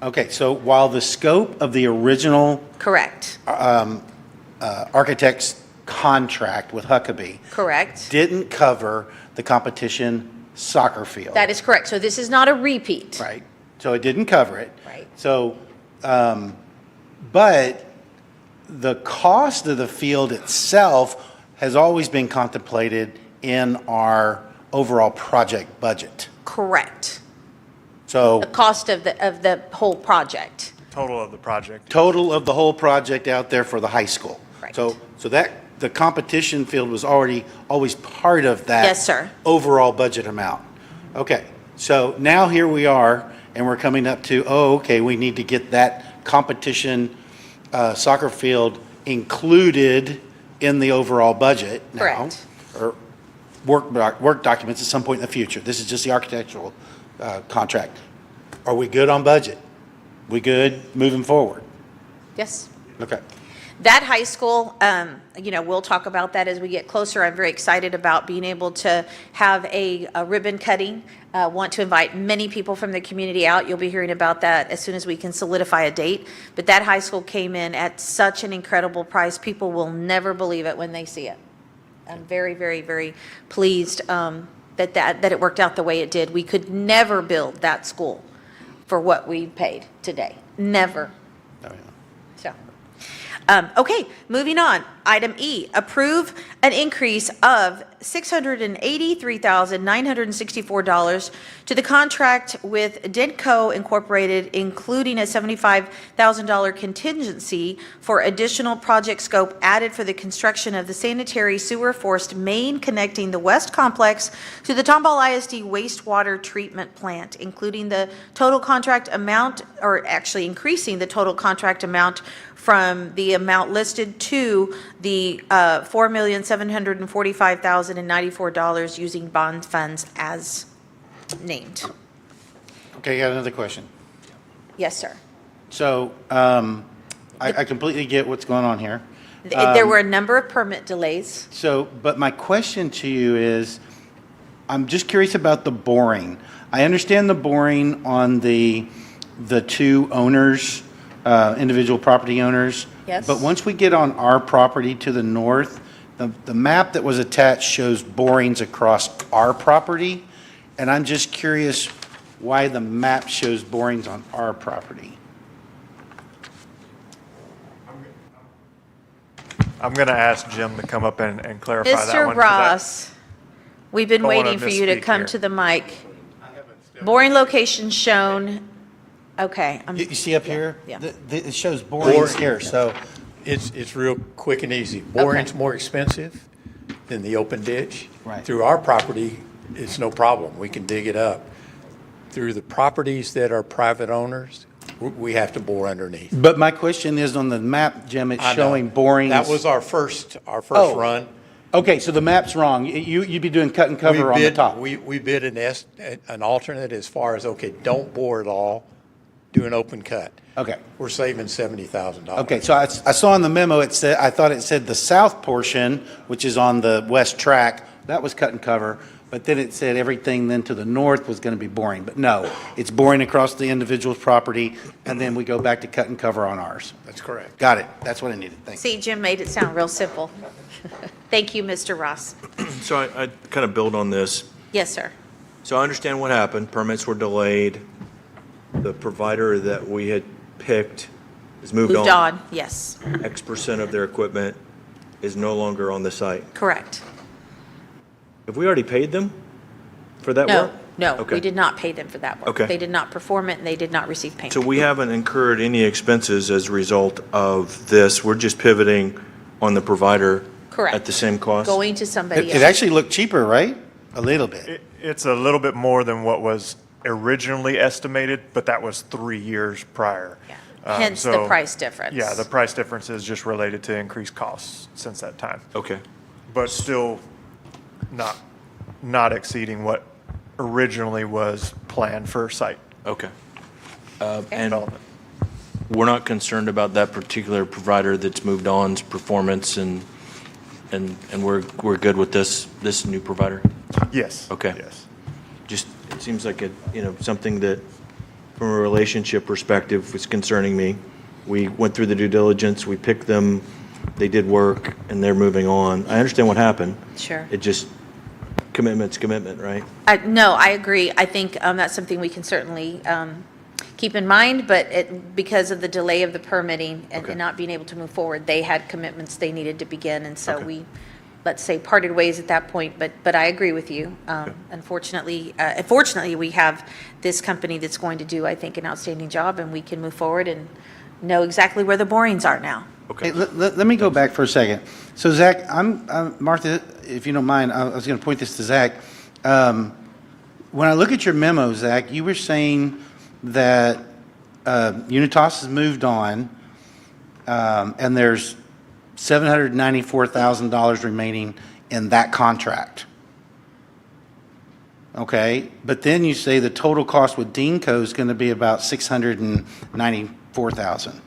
Okay, so while the scope of the original Correct, architect's contract with Huckabee correct. didn't cover the competition soccer field. That is correct. So this is not a repeat. Right, so it didn't cover it. Right. So, but the cost of the field itself has always been contemplated in our overall project budget. Correct. So The cost of the whole project. Total of the project. total of the whole project out there for the high school. Right. So that, the competition field was always part of that. Yes, sir. Overall budget amount. Okay, so now here we are, and we're coming up to, okay, we need to get that competition soccer field included in the overall budget now. Correct. Or work documents at some point in the future. This is just the architectural contract. Are we good on budget? We good moving forward? Yes. Okay. That high school, we'll talk about that as we get closer. I'm very excited about being able to have a ribbon cutting. Want to invite many people from the community out. You'll be hearing about that as soon as we can solidify a date. But that high school came in at such an incredible price. People will never believe it when they see it. I'm very, very, very pleased that it worked out the way it did. We could never build that school for what we paid today. Never. Oh, yeah. So, okay, moving on. Item E, approve an increase of $683,964 to the contract with Denco Incorporated, including a $75,000 contingency for additional project scope added for the construction of the sanitary sewer forced main connecting the West Complex to the Tomball ISD wastewater treatment plant, including the total contract amount, or actually increasing the total contract amount from the amount listed to the $4,745,094 using bond funds as named. Okay, I got another question. Yes, sir. So, I completely get what's going on here. There were a number of permit delays. So, but my question to you is, I'm just curious about the boring. I understand the boring on the two owners, individual property owners. Yes. But once we get on our property to the north, the map that was attached shows borings across our property. And I'm just curious why the map shows borings on our property. I'm going to ask Jim to come up and clarify that Mr. one. 'cause I- Ross, we've been Don't wanna waiting for you to misspeak come here. to the mic. Boring location shown, okay. You see up here? Yeah. It shows borings here, so. It's real quick and easy. Boring's more expensive than the open ditch. Right. Through our property, it's no problem. We can dig it up. Through the properties that are private owners, we have to bore underneath. But my question is on the map, Jim, it's I know. showing borings. That was our first Oh. run. Okay, so the map's wrong. You'd be doing cut and cover We on the bid- top. We bid an alternate as far as, okay, don't bore it all, do an open cut. Okay. We're saving $70,000. Okay, so I saw in the memo, it said, I thought it said the south portion, which is on the west track, that was cut and cover, but then it said everything then to the north was going to be boring. But no, it's boring across the individual's property, and then we go back to cut and cover on ours. That's correct. Got it. That's what I needed. Thanks. See, Jim made it sound real simple. Thank you, Mr. Ross. So I kind of build on this. Yes, sir. So I understand what happened. Permits were delayed. The provider that we had picked has moved Moved on. on, yes, X% of their equipment is no longer on the site. correct. Have we already paid them for that No, work? no, we Okay. did not pay them for that work. Okay. They did not perform it, and they did not receive payment. So we haven't incurred any expenses as a result of this. We're just pivoting on the provider Correct. at the same cost? Going to somebody It else. actually looked cheaper, right? A little bit. It's a little bit more than what was originally estimated, but that was 3 years prior. Yeah. Hence the price difference. Yeah, the price difference is just related to increased costs since that time, Okay. but still not exceeding what originally was planned for site Okay. And development. we're not concerned about that particular provider that's moved on's performance and we're good with this new provider? Yes. Okay. Yes. Just, it seems like something that, from a relationship perspective, was concerning me. We went through the due diligence, we picked them, they did work, and they're moving on. I understand what happened. Sure. It just, commitment's commitment, right? No, I agree. I think that's something we can certainly keep in mind, but because of the delay of the permitting and Okay. not being able to move forward, they had commitments they needed to begin, and so Okay. we, let's say, parted ways at that point, but I agree with you. Unfortunately, we have this company that's going to do, I think, an outstanding job, and we can move forward and know exactly where the borings are now. Hey, let me go back for a second. So Zach, Martha, if you don't mind, I was going to point this to Zach. When I look at your memo, Zach, you were saying that Unitas has moved on, and there's $794,000 remaining in that contract. Okay, but then you say the total cost with Deanco is going to be about $694,000.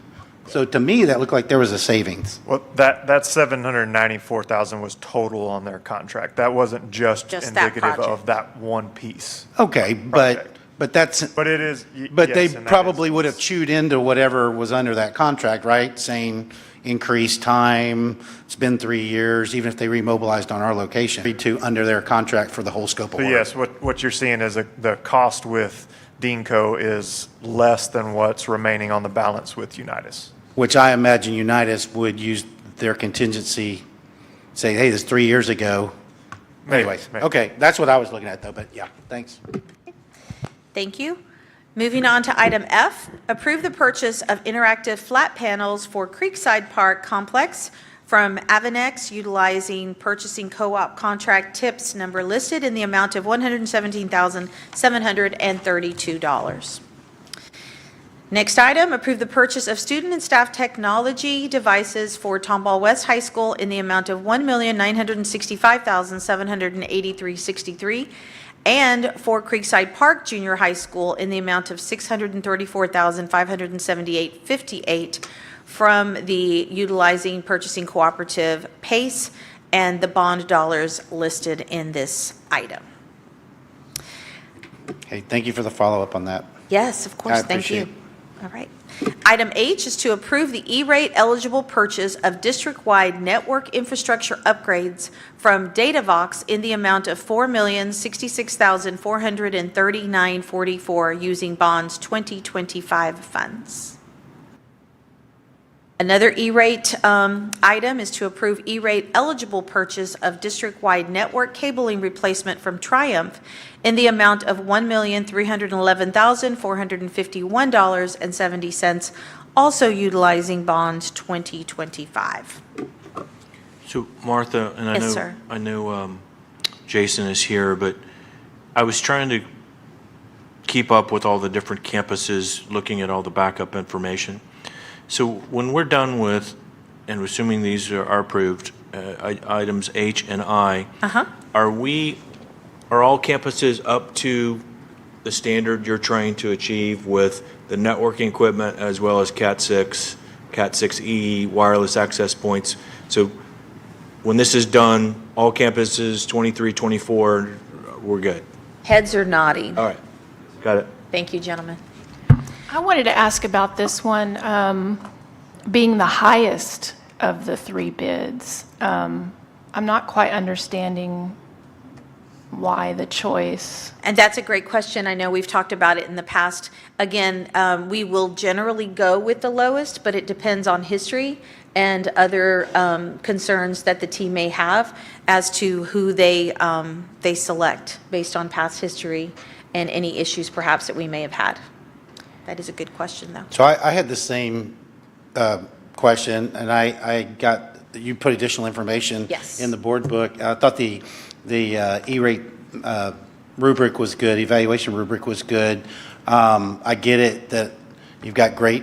So to me, that looked like there was a savings. Well, that 794,000 was total on their contract. That wasn't just Just that indicative project. of that one piece. Okay, Project. but that's, But it is. but they yes, in that probably would have instance. chewed into whatever was under that contract, right? Saying increased time, it's been 3 years, even if they remobilized on our location, agreed to under their contract for the whole scope of But work. yes, what you're seeing is the cost with Deanco is less than what's remaining on the balance with Unitas. Which I imagine Unitas would use their contingency, say, hey, this 3 years ago. Maybe, Anyways, maybe. okay, that's what I was looking at though, but yeah, thanks. Thank you. Moving on to item F, approve the purchase of interactive flat panels for Creekside Park Complex from Avanex utilizing purchasing co-op contract tips number listed in the amount of $117,732. Next item, approve the purchase of student and staff technology devices for Tomball West High School in the amount of $1,965,783.63 and for Creekside Park Junior High School in the amount of $634,578.58 from the utilizing purchasing cooperative PACE and the bond dollars listed in this item. Hey, thank you for the follow-up on that. Yes, of course, thank you. appreciate All right. Item H is to approve the E-rate eligible purchase of district-wide network infrastructure upgrades from Datavox in the amount of $4,066,439.44 using bonds 2025 funds. Another E-rate item is to approve E-rate eligible purchase of district-wide network cabling replacement from Triumph in the amount of $1,311,451.70, also utilizing bond 2025. So Martha, and Yes, sir. I know Jason is here, but I was trying to keep up with all the different campuses, looking at all the backup information. So when we're done with, and assuming these are approved, items H and I, are all campuses up to the standard you're trying to achieve with the networking equipment as well as Cat 6, Cat 6E, wireless access points? So when this is done, all campuses, 23, 24, we're good. Heads are nodding. All right, got it. Thank you, gentlemen. I wanted to ask about this one being the highest of the three bids. I'm not quite understanding why the choice. And that's a great question. I know we've talked about it in the past. Again, we will generally go with the lowest, but it depends on history and other concerns that the team may have as to who they select based on past history and any issues perhaps that we may have had. That is a good question, though. So I had the same question, and I got, you put additional information Yes. in the board book. I thought the E-rate rubric was good, evaluation rubric was good. I get it that you've got great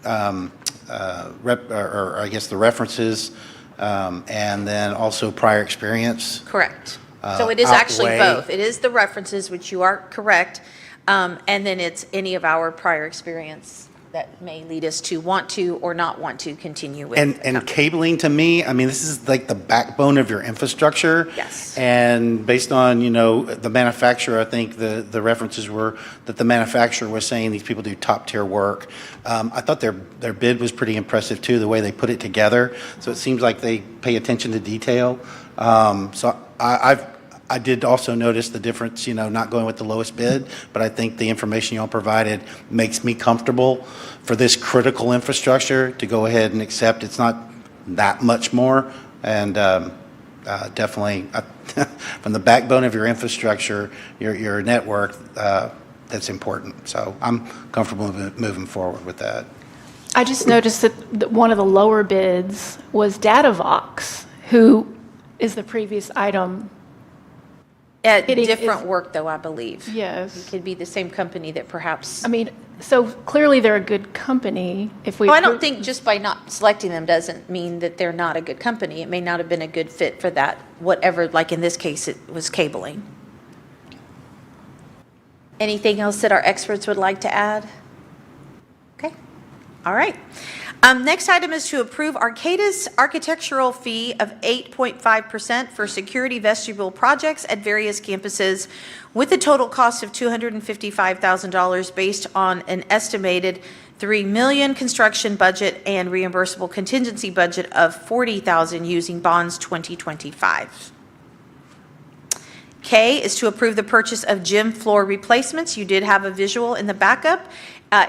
or I guess the references, and then also prior experience. Correct. So it is actually outweigh- both. It is the references, which you are correct, and then it's any of our prior experience that may lead us to want to or not want to continue with. the And company. cabling, to me, I mean, this is like the backbone of your infrastructure. Yes. And based on, the manufacturer, I think the references were that the manufacturer was saying these people do top-tier work. I thought their bid was pretty impressive, too, the way they put it together. So it seems like they pay attention to detail. So I did also notice the difference, not going with the lowest bid, but I think the information y'all provided makes me comfortable for this critical infrastructure to go ahead and accept. It's not that much more, and definitely from the backbone of your infrastructure, your network, that's important. So I'm comfortable moving forward with that. I just noticed that one of the lower bids was Datavox, who is the previous item. At It is- different work, though, I believe. Yes. It could be the same company that perhaps. I mean, so clearly they're a good company if we. Well, I don't think just by not selecting them doesn't mean that they're not a good company. It may not have been a good fit for that, whatever, like in this case, it was cabling. Anything else that our experts would like to add? Okay, all right. Next item is to approve Arcadis architectural fee of 8.5% for security vestibule projects at various campuses with a total cost of $255,000 based on an estimated $3 million construction budget and reimbursable contingency budget of $40,000 using bonds 2025. K is to approve the purchase of gym floor replacements. You did have a visual in the backup.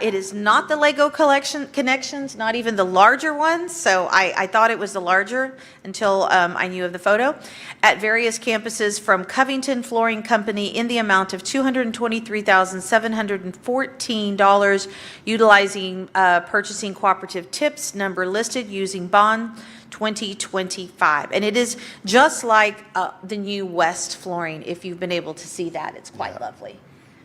It is not the Lego connections, not even the larger ones, so I thought it was the larger until I knew of the photo. At various campuses from Covington Flooring Company in the amount of $223,714, utilizing purchasing cooperative tips, number listed, using bond 2025. And it is just like the new West flooring, if you've been able to see that. It's quite lovely.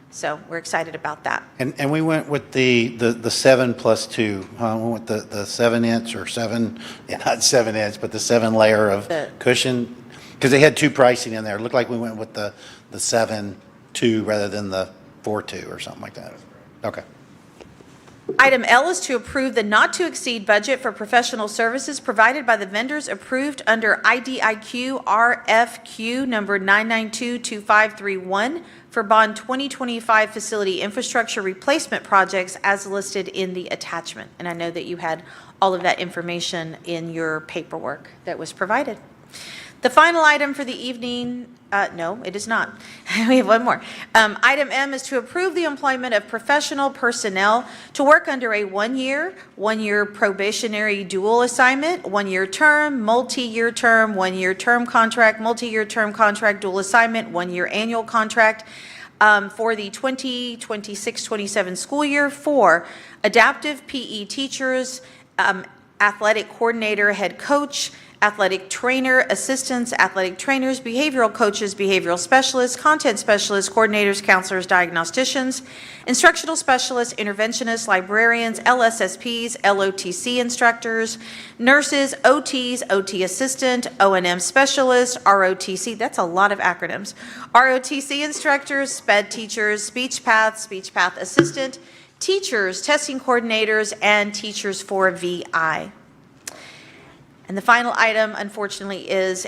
So we're excited about that. And we went with the 7+2, we went with the 7-inch or not 7-inch, but the 7-layer of cushion, because they had two pricing in there. It looked like we went with the 7.2 rather than the 4.2 or something like that. Okay. Item L is to approve the not-to-exceed budget for professional services provided by the vendors approved under IDIQ RFQ number 9922531 for Bond 2025 Facility Infrastructure Replacement Projects as listed in the attachment. And I know that you had all of that information in your paperwork that was provided. The final item for the evening, no, it is not. We have one more. Item M is to approve the employment of professional personnel to work under a one-year probationary dual assignment, one-year term, multi-year term, one-year term contract, multi-year term contract, dual assignment, one-year annual contract for the 2026-27 school year for adaptive PE teachers, athletic coordinator, head coach, athletic trainer, assistants, athletic trainers, behavioral coaches, behavioral specialists, content specialists, coordinators, counselors, diagnosticians, instructional specialists, interventionists, librarians, LSSPs, LOTC instructors, nurses, OTs, OT assistant, O&M specialists, ROTC, that's a lot of acronyms, ROTC instructors, SPED teachers, speech path assistant, teachers, testing coordinators, and teachers for VI. And the final item, unfortunately, is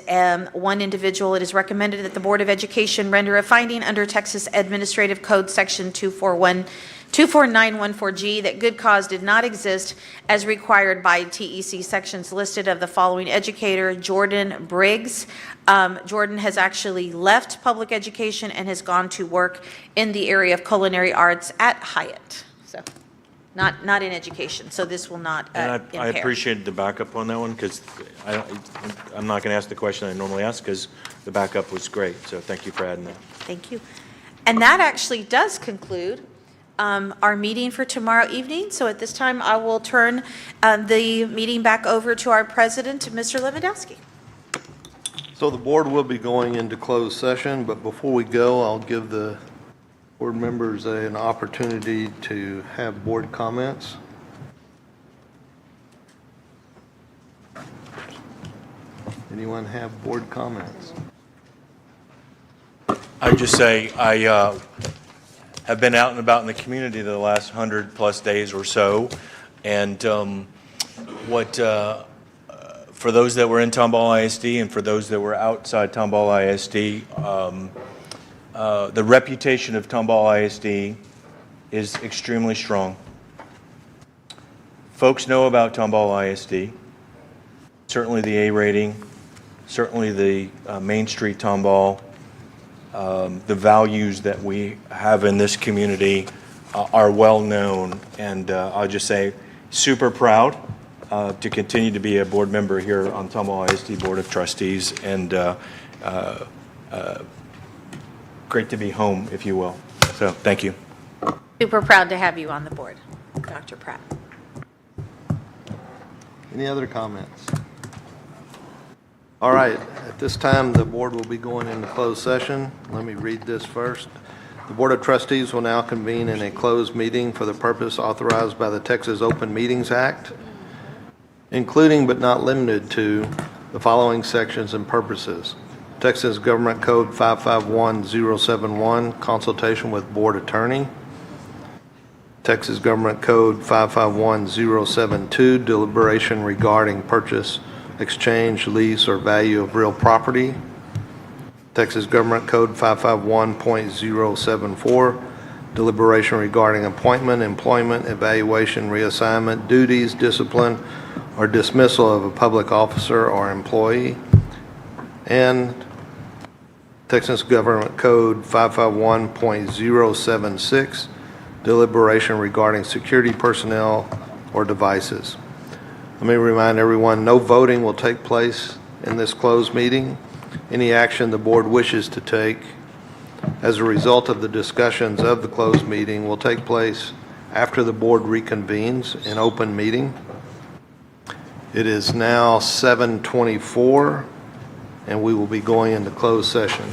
one individual. It is recommended that the Board of Education render a finding under Texas Administrative Code Section 24914G that good cause did not exist as required by TEC sections listed of the following educator, Jordan Briggs. Jordan has actually left public education and has gone to work in the area of culinary arts at Hyatt. So. Not in education, so this will not And I impair. appreciated the backup on that one, because I'm not going to ask the question I normally ask, because the backup was great, so thank you for adding that. Thank you. And that actually does conclude our meeting for tomorrow evening. So at this time, I will turn the meeting back over to our president, Mr. Lewandowski. So the board will be going into closed session, but before we go, I'll give the board members an opportunity to have board comments. Anyone have board comments? I would just say I have been out and about in the community the last 100+ days or so, and for those that were in Tomball ISD and for those that were outside Tomball ISD, the reputation of Tomball ISD is extremely strong. Folks know about Tomball ISD, certainly the A rating, certainly the Main Street Tomball. The values that we have in this community are well known, and I'll just say super proud to continue to be a board member here on Tomball ISD Board of Trustees, and great to be home, if you will. So thank you. Super proud to have you on the board, Dr. Pratt. Any other comments? All right, at this time, the board will be going into closed session. Let me read this first. The Board of Trustees will now convene in a closed meeting for the purpose authorized by the Texas Open Meetings Act, including but not limited to the following sections and purposes. Texas Government Code 551071, consultation with board attorney. Texas Government Code 551072, deliberation regarding purchase, exchange, lease, or value of real property. Texas Government Code 551.074, deliberation regarding appointment, employment, evaluation, reassignment, duties, discipline, or dismissal of a public officer or employee. And Texas Government Code 551.076, deliberation regarding security personnel or devices. Let me remind everyone, no voting will take place in this closed meeting. Any action the board wishes to take as a result of the discussions of the closed meeting will take place after the board reconvenes in open meeting. It is now 7:24, and we will be going into closed session.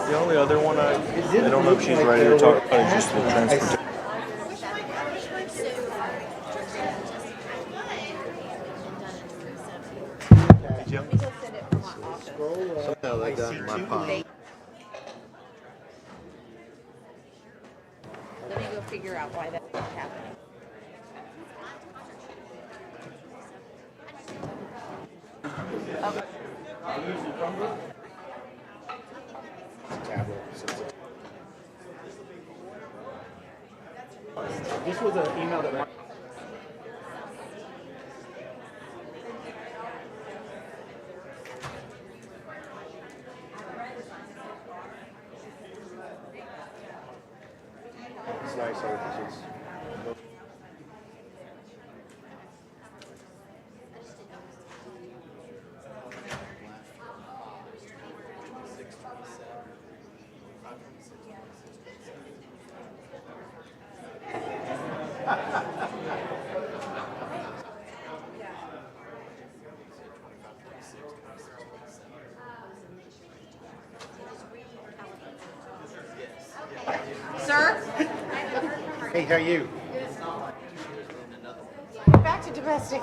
The only other one I don't know if she's ready to talk about is just the transportation. Somehow they got in my pile. Let me go figure out why that's happening. This was an email that. It's nice, because it's Sir, Hey, how are you? back to domestic.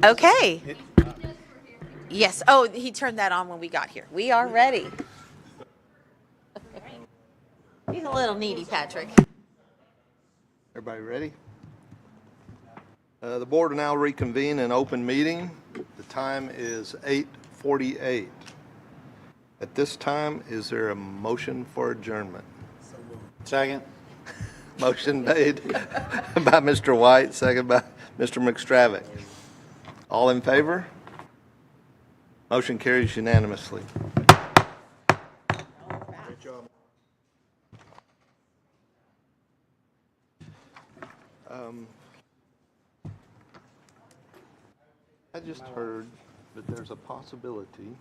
Okay. Yes. Oh, he turned that on when we got here. We are ready. He's a little needy, Patrick. Everybody ready? The board will now reconvene in open meeting. The time is 8:48. At this time, is there a motion for adjournment? Second. Motion made by Mr. White, second by Mr. McStravick. All in favor? Motion carries unanimously. I just heard that there's a possibility